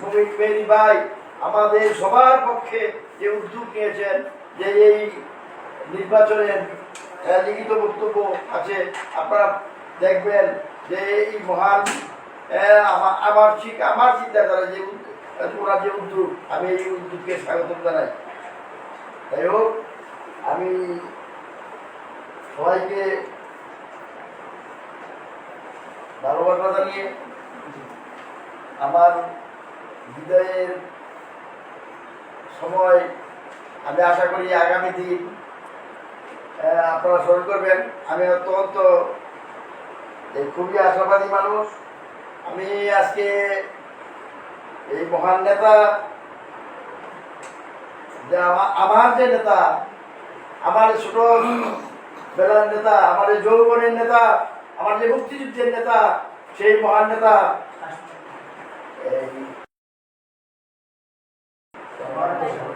মমিন মেহেদী ভাই আমাদের সবার পক্ষে যে উদ্যোগ নিয়েছেন, যে এই নির্বাচনের লিখিত বক্তব্য আছে, আপনারা দেখবেন যে এই মহান আমার চিন্তাধারা যে ওনার যে উদ্যোগ, আমি এই উদ্যোগকে স্বাগত জানাই। যাই হোক, আমি সবাইকে ভালোবাসা জানিয়ে আমার বিদায়ের সময় আমি আশা করি আগামী দিন আপনারা স্মরণ করবেন। আমি অত্যন্ত খুবই আশাবাদী মানুষ। আমি আজকে এই মহান নেতা, যে আমার যে নেতা, আমার ছোট বেলার নেতা, আমার যৌবনের নেতা, আমার যে মুক্তিযুদ্ধের নেতা, সেই মহান নেতা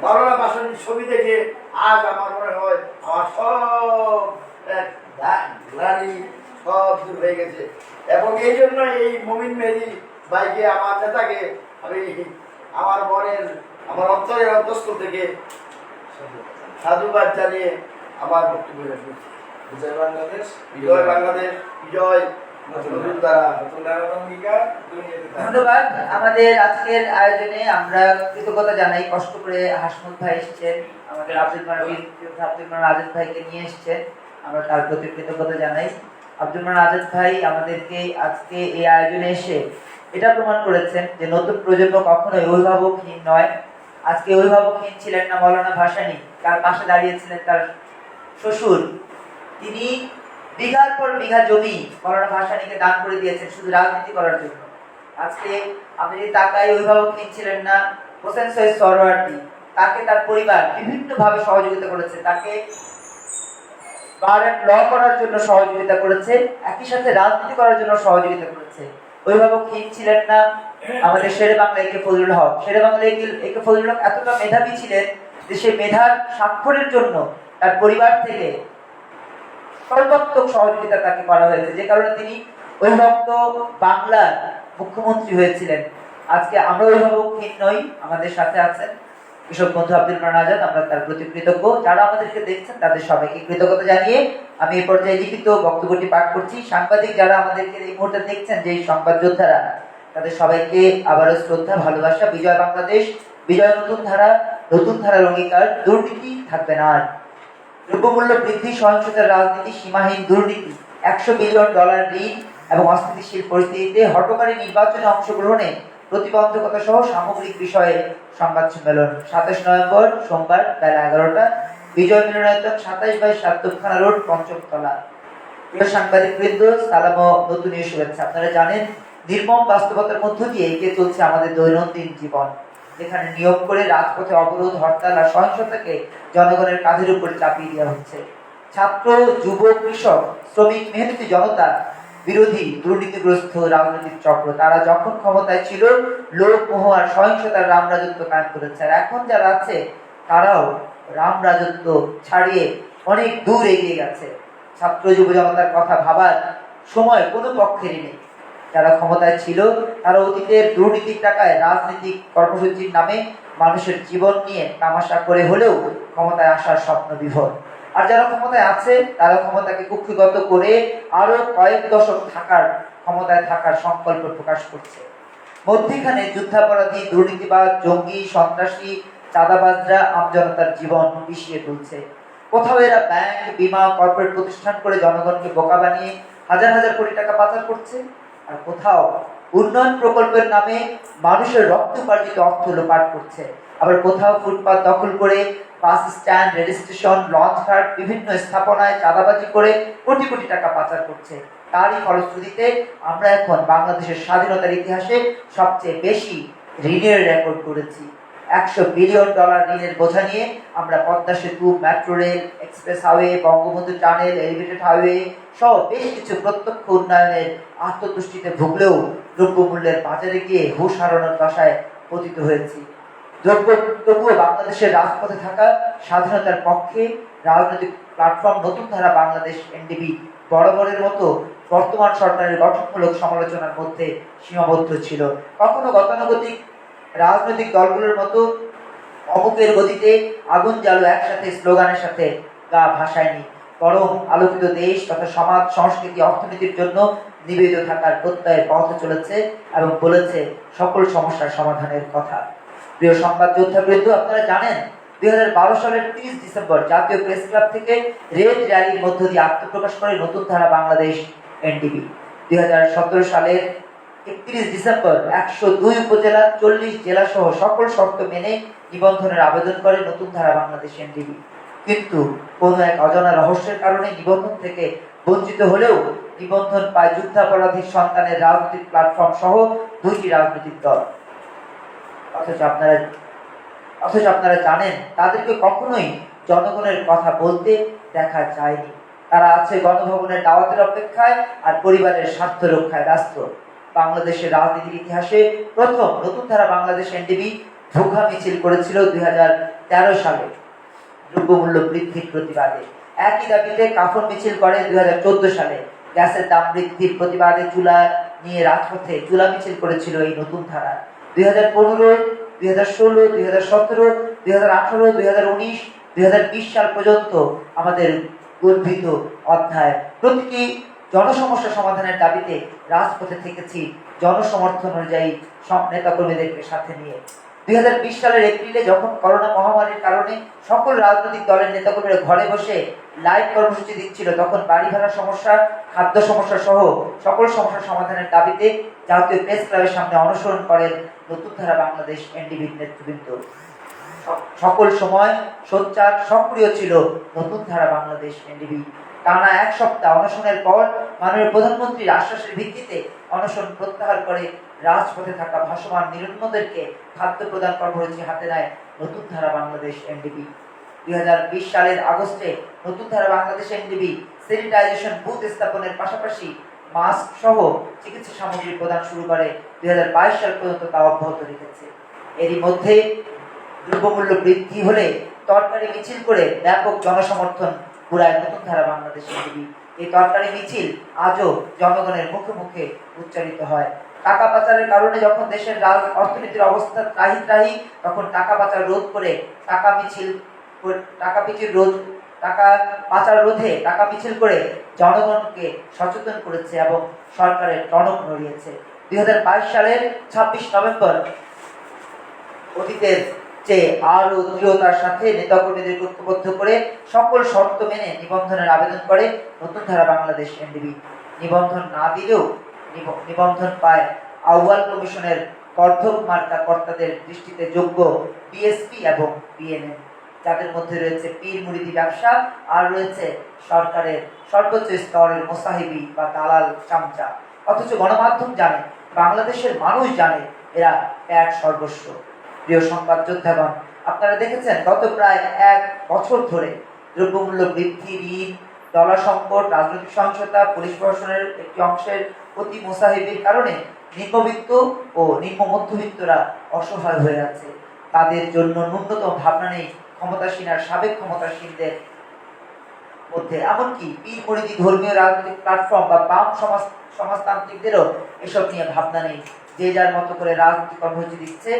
মাওলানা ভাসানীর ছবি দেখে আজ আমার মনে হয় আমার সব গ্লানি সব দূর হয়ে গেছে। এবং এই জন্য এই মমিন মেহেদী ভাইকে, আমার নেতাকে আমি আমার মনের, আমার অন্তরের অন্তঃস্থল থেকে সাধুবাদ জানিয়ে আমার বক্তব্য শেষ করছি। বিজয় বাংলাদেশ, বিজয় বাংলাদেশ, বিজয় নতুন ধারা। ধন্যবাদ। আমাদের আজকের আয়োজনে আমরা কৃতজ্ঞতা জানাই, কষ্ট করে হাসমুদ ভাই এসেছেন, আমাদের আব্দুল মান্নান আজাদ ভাইকে নিয়ে এসেছেন, আমরা তার প্রতি কৃতজ্ঞতা জানাই। আব্দুল মান্নান আজাদ ভাই আমাদেরকে আজকে এই আয়োজনে এসে এটা প্রমাণ করেছেন যে নতুন প্রজন্ম কখনোই অভিভাবকহীন নয়। আজকে অভিভাবকহীন ছিলেন না মাওলানা ভাসানী, তার পাশে দাঁড়িয়েছিলেন তার শ্বশুর। তিনি বিঘার পর বিঘা জমি মাওলানা ভাসানীকে দান করে দিয়েছেন শুধু রাজনীতি করার জন্য। আজকে আপনি যদি তাকাই, অভিভাবকহীন ছিলেন না হোসেন সৈয়দ সরওয়ার্দী, তাকে তার পরিবার বিভিন্নভাবে সহযোগিতা করেছে, তাকে বার অ্যান্ড ল করার জন্য সহযোগিতা করেছে, একই সাথে রাজনীতি করার জন্য সহযোগিতা করেছে। অভিভাবক ঠিক ছিলেন না আমাদের শেরে বাংলা একে ফজলুল হক। শেরে বাংলা একে ফজলুল হক এতটা মেধাবী ছিলেন যে সে মেধার স্বাক্ষরের জন্য তার পরিবার থেকে সর্বাত্মক সহযোগিতা তাকে করা হয়েছে, যে কারণে তিনি অভিভাবক বাংলার মুখ্যমন্ত্রী হয়েছিলেন। আজকে আমরা অভিভাবকহীন নই, আমাদের সাথে আছেন কৃষক বন্ধু আব্দুল মান্নান আজাদ, আমরা তার প্রতি কৃতজ্ঞ। যারা আমাদেরকে দেখছেন তাদের সবাইকে কৃতজ্ঞতা জানিয়ে আমি এই পর্যায়ে লিখিত বক্তব্যটি পাঠ করছি। সাংবাদিক যারা আমাদেরকে এই মুহূর্তে দেখছেন, যে সংবাদ যোদ্ধারা, তাদের সবাইকে আবারও শ্রদ্ধা, ভালোবাসা। বিজয় বাংলাদেশ, বিজয় নতুন ধারা, নতুন ধারার অঙ্গীকার, দুর্নীতি থাকবে না আর। দ্রব্যমূল্য বৃদ্ধি, সহিংসতার রাজনীতি, সীমাহীন দুর্নীতি, $100 বিলিয়ন ঋণ এবং অস্থিতিশীল পরিস্থিতিতে হঠকারী নির্বাচনে অংশগ্রহণে প্রতিবন্ধকতা সহ সামগ্রিক বিষয়ে সংবাদ সম্মেলন 27 নভেম্বর সোমবার বেলা 11টা, বিজয় মিলনায়তন 27/7 তোপখানা রোড, পঞ্চমতলা। প্রিয় সাংবাদিক বৃন্দ, সালাম ও নতুন এই শুভেচ্ছা। আপনারা জানেন, নির্মম বাস্তবতার মধ্য দিয়ে এগিয়ে চলছে আমাদের দৈনন্দিন জীবন, যেখানে নিয়োগ করে রাজপথে অবরোধ, হরতাল আর সহিংসতাকে জনগণের কাঁধের উপর চাপিয়ে দেওয়া হচ্ছে। ছাত্র, যুব, কৃষক, শ্রমিক, মেহনতি জনতা বিরোধী দুর্নীতিগ্রস্ত রাজনৈতিক চক্র, তারা যখন ক্ষমতায় ছিল লোক মোহ আর সহিংসতার রাম রাজত্ব কায়েম করেছে, আর এখন যারা আছে তারাও রাম রাজত্ব ছাড়িয়ে অনেক দূর এগিয়ে গেছে। ছাত্র, যুব জনতার কথা ভাবার সময় কোনো পক্ষেরই নেই। যারা ক্ষমতায় ছিল তারা অতীতের দুর্নীতির টাকায় রাজনৈতিক কর্মসূচির নামে মানুষের জীবন নিয়ে তামাশা করে হলেও ক্ষমতায় আসার স্বপ্ন বিভোর। আর যারা ক্ষমতায় আছে তারা ক্ষমতাকে কুক্ষিগত করে আরো কয়েক দশক ক্ষমতায় থাকার সংকল্প প্রকাশ করছে। মধ্যখানে যুদ্ধাপরাধী, দুর্নীতিবাদ, জঙ্গি, সন্ত্রাসী, চাঁদাবাজরা আমজনতার জীবন বিষিয়ে তুলছে। কোথাও এরা ব্যাংক, বিমা, কর্পোরেট প্রতিষ্ঠান করে জনগণকে বোকা বানিয়ে হাজার হাজার কোটি টাকা পাচার করছে, আর কোথাও উন্নয়ন প্রকল্পের নামে মানুষের রক্ত উপার্জিত অর্থ লোপাট করছে। আবার কোথাও ফুটপাত দখল করে bus stand, rail station, launch ঘাট, বিভিন্ন স্থাপনায় চাঁদাবাজি করে কোটি কোটি টাকা পাচার করছে। তারই ফলশ্রুতিতে আমরা এখন বাংলাদেশের স্বাধীনতার ইতিহাসে সবচেয়ে বেশি ঋণের রেকর্ড করেছি। $100 বিলিয়ন ঋণের বোঝা নিয়ে আমরা পদ্মা সেতু, metro rail, express highway, Bangabandhu tunnel, elevated highway সহ বেশ কিছু প্রত্যক্ষ উন্নয়নের আত্মতুষ্টিতে ভুগলেও দ্রব্যমূল্যের বাজারে গিয়ে হুঁশ হারানোর দশায় পতিত হয়েছি। তবুও বাংলাদেশের রাজপথে থাকা স্বাধীনতার পক্ষে রাজনৈতিক প্ল্যাটফর্ম নতুন ধারা বাংলাদেশ এনডিবি বরাবরের মতো বর্তমান সরকারের গঠনমূলক সমালোচনার মধ্যে সীমাবদ্ধ ছিল। কখনো গতানুগতিক রাজনৈতিক দলগুলোর মতো অমুকের গতিতে আগুন জ্বালো একসাথে স্লোগানের সাথে গা ভাসায়নি, বরং আলোকিত দেশ তথা সমাজ, সংস্কৃতি, অর্থনীতির জন্য নিবেদিত থাকার প্রত্যয়ে পথে চলেছে এবং বলেছে সকল সমস্যার সমাধানের কথা। প্রিয় সংবাদ যোদ্ধাবৃন্দ, আপনারা জানেন 2012 সালের 30 ডিসেম্বর জাতীয় প্রেস ক্লাব থেকে রেড র্যালির মধ্য দিয়ে আত্মপ্রকাশ করে নতুন ধারা বাংলাদেশ এনডিবি। 2017 সালের 31 ডিসেম্বর 102 উপজেলা, 40 জেলা সহ সকল শর্ত মেনে নিবন্ধনের আবেদন করে নতুন ধারা বাংলাদেশ এনডিবি। কিন্তু কোনো এক অজানা রহস্যের কারণে নিবন্ধন থেকে বঞ্চিত হলেও নিবন্ধন পায় যুদ্ধাপরাধীর সন্তানের রাজনৈতিক প্ল্যাটফর্ম সহ 2টি রাজনৈতিক দল। অথচ আপনারা জানেন তাদেরকে কখনোই জনগণের কথা বলতে দেখা যায়নি। তারা আছে গণভবনের দাওয়াতের অপেক্ষায় আর পরিবারের স্বার্থ রক্ষায় ব্যস্ত। বাংলাদেশের রাজনীতির ইতিহাসে প্রথম নতুন ধারা বাংলাদেশ এনডিবি ভুখা মিছিল করেছিল 2013 সালে দ্রব্যমূল্য বৃদ্ধির প্রতিবাদে। একই দাবিতে কাফন মিছিল করে 2014 সালে গ্যাসের দাম বৃদ্ধির প্রতিবাদে চুলা নিয়ে রাজপথে চুলা মিছিল করেছিল এই নতুন ধারা। 2015, 2016, 2017, 2018, 2019, 2020 সাল পর্যন্ত আমাদের গর্বিত অধ্যায়। প্রতিটি জনসমস্যা সমাধানের দাবিতে রাজপথে থেকেছি জনসমর্থন অনুযায়ী সব নেতাকর্মীদেরকে সাথে নিয়ে। 2020 সালের এপ্রিলে যখন করোনা মহামারীর কারণে সকল রাজনৈতিক দলের নেতাকর্মীরা ঘরে বসে লাইভ কর্মসূচি দিচ্ছিল, তখন বাড়ি ভাড়ার সমস্যা, খাদ্য সমস্যা সহ সকল সমস্যার সমাধানের দাবিতে জাতীয় প্রেস ক্লাবের সামনে অনশন করেন নতুন ধারা বাংলাদেশ এনডিবির নেতৃবৃন্দ। সকল সময় সোচ্চার সক্রিয় ছিল নতুন ধারা বাংলাদেশ এনডিবি। টানা 1 সপ্তাহ অনশনের পর মাননীয় প্রধানমন্ত্রীর আশ্বাসের ভিত্তিতে অনশন প্রত্যাহার করে রাজপথে থাকা ভাসমান নিরুন্নদেরকে খাদ্য প্রদান কর্মসূচি হাতে নেয় নতুন ধারা বাংলাদেশ এনডিবি। 2020 সালের আগস্টে নতুন ধারা বাংলাদেশ এনডিবি স্যানিটাইজেশন বুথ স্থাপনের পাশাপাশি মাস্ক সহ চিকিৎসা সামগ্রী প্রদান শুরু করে 2022 সাল পর্যন্ত তা অব্যাহত রেখেছে। এরই মধ্যে দ্রব্যমূল্য বৃদ্ধি হলে তরকারি মিছিল করে ব্যাপক জনসমর্থন কুড়ায় নতুন ধারা বাংলাদেশ এনডিবি। এই তরকারি মিছিল আজও জনগণের মুখে মুখে উচ্চারিত হয়। টাকা পাচারের কারণে যখন দেশের অর্থনীতির অবস্থা ত্রাহি তখন টাকা পাচার রোধ করে টাকা পাচার রোধে টাকা মিছিল করে জনগণকে সচেতন করেছে এবং সরকারের টনক নড়িয়েছে। 2022 সালের 26 নভেম্বর অতীতের চেয়ে আরো দৃঢ়তার সাথে নেতাকর্মীদের ঐক্যবদ্ধ করে সকল শর্ত মেনে নিবন্ধনের আবেদন করে নতুন ধারা বাংলাদেশ এনডিবি। নিবন্ধন না দিলেও নিবন্ধন পায় আউয়াল কমিশনের কর্ধক মার্কা কর্তাদের দৃষ্টিতে যোগ্য বিএসপি এবং বিএনএম, যাদের মধ্যে রয়েছে পীর মুরিদি ব্যবসা আর রয়েছে সরকারের সর্বোচ্চ স্তরের মোসাহিবি বা দালাল চামচা। অথচ গণমাধ্যম জানে, বাংলাদেশের মানুষ জানে এরা এক সর্বস্ব। প্রিয় সংবাদ যোদ্ধাগণ, আপনারা দেখেছেন গত প্রায় 1 বছর ধরে দ্রব্যমূল্য বৃদ্ধি, ঋণ, ডলার সংকট, রাজনৈতিক সহিংসতা, পুলিশ প্রশাসনের একটি অংশের অতি মোসাহিবির কারণে নিম্নবিত্ত ও নিম্ন মধ্যবিত্তরা অসহায় হয়ে আছে। তাদের জন্য ন্যূনতম ভাবনা নেই ক্ষমতাসীন আর সাবেক ক্ষমতাসীনদের মধ্যে। এমনকি পীর মুরিদি ধর্মীয় রাজনৈতিক প্ল্যাটফর্ম বা বাম সমাজতান্ত্রিকদেরও এসব নিয়ে ভাবনা নেই। যে যার মতো করে রাজনৈতিক কর্মসূচি দিচ্ছে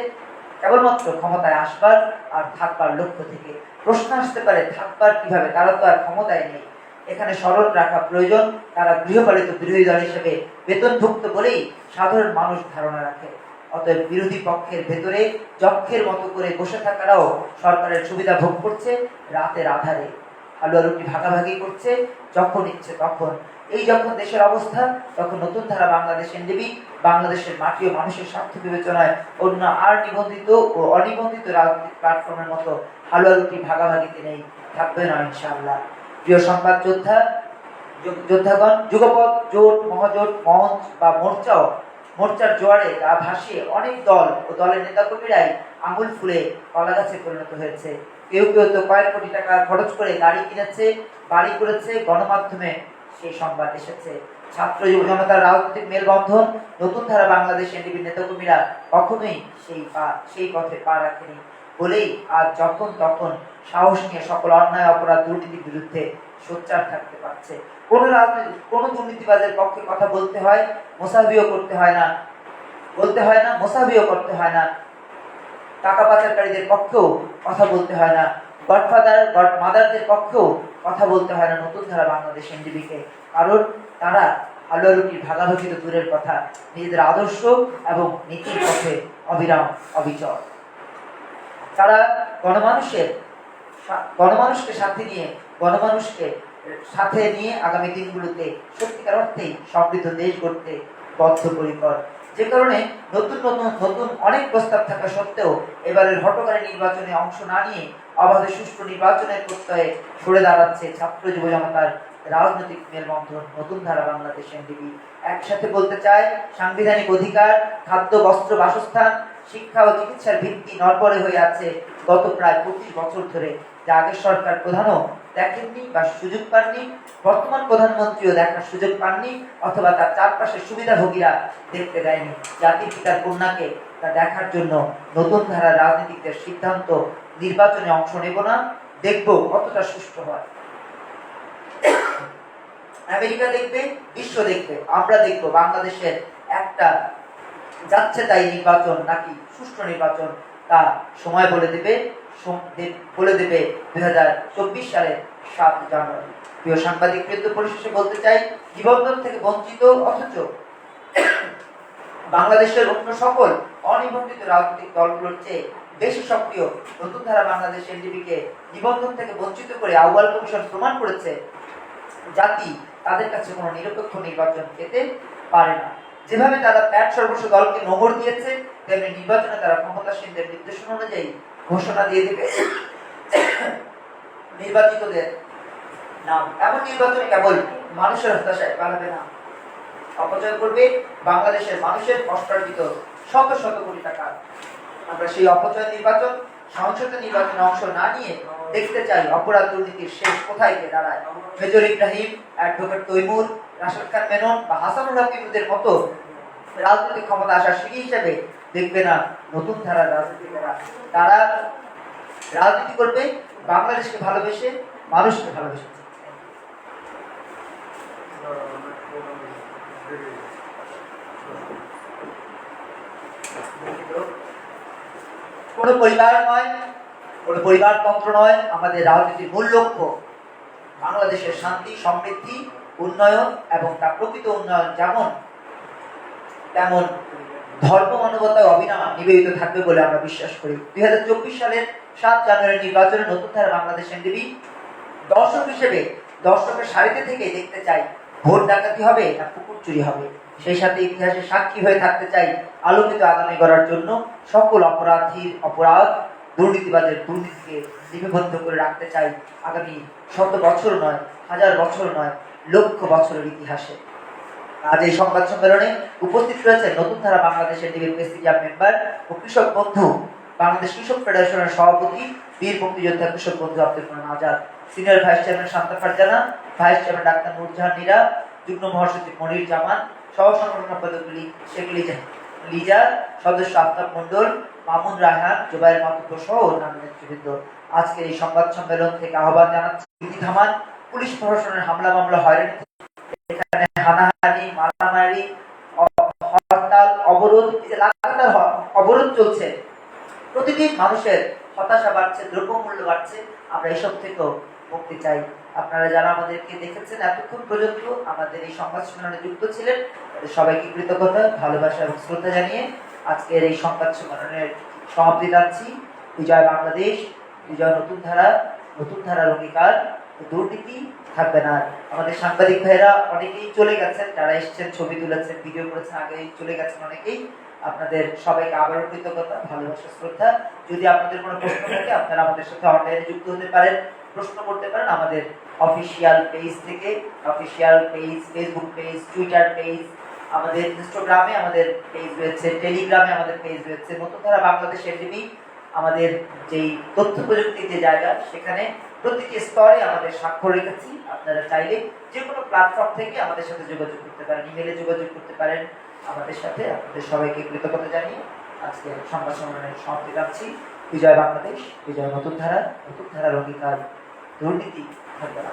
কেবলমাত্র ক্ষমতায় আসবার আর থাকবার লক্ষ্য থেকে। প্রশ্ন আসতে পারে, থাকবার কিভাবে? তারা তো আর ক্ষমতায় নেই। এখানে স্মরণ রাখা প্রয়োজন, তারা গৃহপালিত বিরোধী দল হিসেবে বেতনভুক্ত বলেই সাধারণ মানুষ ধারণা রাখে। অতএব বিরোধী পক্ষের ভেতরে যক্ষের মতো করে বসে থাকারাও সরকারের সুবিধা ভোগ করছে রাতের আধারে, হালুয়া রুটি ভাগাভাগি করছে যখন ইচ্ছে তখন। এই যখন দেশের অবস্থা, তখন নতুন ধারা বাংলাদেশ এনডিবি বাংলাদেশের মাটি ও মানুষের স্বার্থ বিবেচনায় অন্য আর নিবন্ধিত ও অনিবন্ধিত রাজনৈতিক প্ল্যাটফর্মের মতো হালুয়া রুটি ভাগাভাগিতে নেই, থাকবে না ইনশাআল্লাহ। প্রিয় সংবাদ যোদ্ধাগণ, যুগপৎ, জোট, মহাজোট, মঞ্চ বা মোর্চার জোয়ারে গা ভাসিয়ে অনেক দল ও দলের নেতাকর্মীরাই আঙুল ফুলে কলা গাছে পরিণত হয়েছে। কেউ কেউ তো কয়েক কোটি টাকা খরচ করে গাড়ি কিনেছে, বাড়ি করেছে। গণমাধ্যমে সেই সংবাদ এসেছে। ছাত্র যুব জনতার রাজনৈতিক মেলবন্ধন নতুন ধারা বাংলাদেশ এনডিবির নেতাকর্মীরা কখনোই সেই পথে পা রাখেনি বলেই আজ যখন তখন সাহস নিয়ে সকল অন্যায়, অপরাধ, দুর্নীতির বিরুদ্ধে সোচ্চার থাকতে পারছে। কোন দুর্নীতিবাজের পক্ষে কথা বলতে হয়, মোসাহিবিও করতে হয় না। টাকা পাচারকারীদের পক্ষেও কথা বলতে হয় না, গডমাদারদের পক্ষেও কথা বলতে হয় না নতুন ধারা বাংলাদেশ এনডিবিকে। কারণ তারা হালুয়া রুটির ভাগাভাগি তো দূরের কথা, নিজেদের আদর্শ এবং নীতির পথে অবিরাম অবিচল। তারা গণমানুষকে সাথে নিয়ে আগামী দিনগুলোতে সত্যিকার অর্থেই সমৃদ্ধ দেশ গড়তে বদ্ধপরিকর। যে কারণে নতুন অনেক প্রস্তাব থাকা সত্ত্বেও এবারের হঠকারী নির্বাচনে অংশ না নিয়ে অবাধ সুষ্ঠু নির্বাচনের প্রত্যয়ে সরে দাঁড়াচ্ছে ছাত্র যুব জনতার রাজনৈতিক মেলবন্ধন নতুন ধারা বাংলাদেশ এনডিবি। একসাথে বলতে চায়, সাংবিধানিক অধিকার, খাদ্য, বস্ত্র, বাসস্থান, শিক্ষা ও চিকিৎসার ভিত্তি নড়বড়ে হয়ে আছে গত প্রায় 25 বছর ধরে, যা আগের সরকার প্রধানও দেখেননি বা সুযোগ পাননি, বর্তমান প্রধানমন্ত্রীও দেখার সুযোগ পাননি, অথবা তার চারপাশের সুবিধাভোগীরা দেখতে দেয়নি। জাতির পিতার কন্যাকে তা দেখার জন্য নতুন ধারা রাজনীতিকদের সিদ্ধান্ত, নির্বাচনে অংশ নেব না, দেখব কতটা সুষ্ঠু হয়। আমেরিকা দেখবে, বিশ্ব দেখবে, আমরা দেখব বাংলাদেশের একটা যাচ্ছে তাই নির্বাচন নাকি সুষ্ঠু নির্বাচন, তা সময় বলে দেবে 2024 সালের 7 জানুয়ারি। প্রিয় সাংবাদিক বৃন্দ, পরিশেষে বলতে চাই, নিবন্ধন থেকে বঞ্চিত অথচ বাংলাদেশের অন্য সকল অনিবন্ধিত রাজনৈতিক দলগুলোর চেয়ে বেশি সক্রিয় নতুন ধারা বাংলাদেশ এনডিবিকে নিবন্ধন থেকে বঞ্চিত করে আউয়াল কমিশন প্রমাণ করেছে জাতি তাদের কাছে কোনো নিরপেক্ষ নির্বাচন পেতে পারে না। যেভাবে তারা প্যাট সর্বস্ব দলকে নোঙর দিয়েছে, তেমনি নির্বাচনে তারা ক্ষমতাসীনদের নির্দেশনা অনুযায়ী ঘোষণা দিয়ে দেবে নির্বাচিতদের নাম। এমন নির্বাচনে কেবল মানুষের হতাশায় পালাবে না, অপচয় করবে বাংলাদেশের মানুষের কষ্টার্জিত শত শত কোটি টাকা। আমরা সেই অপচয় নির্বাচন সংসদ নির্বাচনে অংশ না নিয়ে দেখতে চাই অপরাধ দুর্নীতির শেষ কোথায় গিয়ে দাঁড়ায়। মেজর ইব্রাহিম, অ্যাডভোকেট তৈমুর, রাশেদ খান মেনন বা হাসানুল হকের মতো রাজনৈতিক ক্ষমতা আসার সিঁড়ি হিসেবে দেখবে না নতুন ধারার রাজনীতিকেরা। তারা রাজনীতি করবে বাংলাদেশকে ভালোবেসে, মানুষকে ভালোবেসে। কোনো পরিবার নয়, কোনো পরিবারতন্ত্র নয় আমাদের রাজনীতির মূল লক্ষ্য। বাংলাদেশের শান্তি, সমৃদ্ধি, উন্নয়ন এবং তার প্রকৃত উন্নয়ন যেমন তেমন ধর্ম মানবতায় অবিরাম নিবেদিত থাকবে বলে আমরা বিশ্বাস করি। 2024 সালের 7 জানুয়ারি নির্বাচনে নতুন ধারা বাংলাদেশ এনডিবি দর্শক হিসেবে দর্শকের সারিতে থেকে দেখতে চাই ভোট ডাকাতি হবে না পুকুর চুরি হবে। সেই সাথে ইতিহাসের সাক্ষী হয়ে থাকতে চাই আলোকিত আগামী গড়ার জন্য সকল অপরাধীর অপরাধ, দুর্নীতিবাদের দুর্নীতিকে লিপিবদ্ধ করে রাখতে চাই আগামী 100 বছর নয়, 1000 বছর নয়, লক্ষ বছরের ইতিহাসে। আজ এই সংবাদ সম্মেলনে উপস্থিত রয়েছেন নতুন ধারা বাংলাদেশের ডিবি প্রেসিডিয়াম মেম্বার ও কৃষক বন্ধু বাংলাদেশ কৃষক ফেডারেশনের সভাপতি, বীর মুক্তিযোদ্ধা কৃষক বন্ধু Abdul Mannan Azad, senior vice chairman Shanta Farzana, vice chairman doctor Nurjahan Nira, যুগ্ম মহাসচিব মনির জামান, সহ সংগঠন সম্পাদক শেখ লিজা, সদস্য আফতাব মন্ডল, মামুন রায়হান, জুবায়ের মাতুব্বর সহ অন্যান্য নেতৃবৃন্দ। আজকের এই সংবাদ সম্মেলন থেকে আহ্বান জানাচ্ছি থামান পুলিশ প্রশাসনের হামলা মামলা হয়রানি, এখানে হানাহানি, মারামারি, হরতাল, অবরোধ, লাগাতার অবরোধ চলছে। প্রতিদিন মানুষের হতাশা বাড়ছে, দ্রব্যমূল্য বাড়ছে। আমরা এসব থেকেও মুক্তি চাই। আপনারা যারা আমাদেরকে দেখেছেন এতক্ষণ পর্যন্ত আমাদের এই সংবাদ সম্মেলনে যুক্ত ছিলেন, তাদের সবাইকে কৃতজ্ঞতা, ভালোবাসা এবং শ্রদ্ধা জানিয়ে আজকের এই সংবাদ সম্মেলনের সমাপ্তি টানছি। বিজয় বাংলাদেশ, বিজয় নতুন ধারা, নতুন ধারার অঙ্গীকার, দুর্নীতি থাকবে না। আমাদের সাংবাদিক ভাইরা অনেকেই চলে গেছেন, যারা এসেছেন, ছবি তুলেছেন, ভিডিও করেছেন, আগেই চলে গেছেন অনেকেই। আপনাদের সবাইকে আবারও কৃতজ্ঞতা, ভালোবাসা, শ্রদ্ধা। যদি আপনাদের কোনো প্রশ্ন থাকে আপনারা আমাদের সাথে অনলাইনে যুক্ত হতে পারেন, প্রশ্ন করতে পারেন আমাদের অফিসিয়াল পেজ থেকে। Official page, Facebook page, Twitter page, আমাদের ইনস্টাগ্রামে আমাদের পেজ রয়েছে, টেলিগ্রামে আমাদের পেজ রয়েছে। নতুন ধারা বাংলাদেশ এনডিবি আমাদের যেই তথ্য প্রযুক্তির যে জায়গা, সেখানে প্রতিটি স্তরে আমাদের স্বাক্ষর রেখেছি। আপনারা চাইলে যে কোনো প্ল্যাটফর্ম থেকে আমাদের সাথে যোগাযোগ করতে পারেন, ইমেলে যোগাযোগ করতে পারেন আমাদের সাথে। আপনাদের সবাইকে কৃতজ্ঞতা জানিয়ে আজকে সংবাদ সম্মেলনের সমাপ্তি টানছি। বিজয় বাংলাদেশ, বিজয় নতুন ধারা, নতুন ধারার অঙ্গীকার, দুর্নীতি থাকবে না।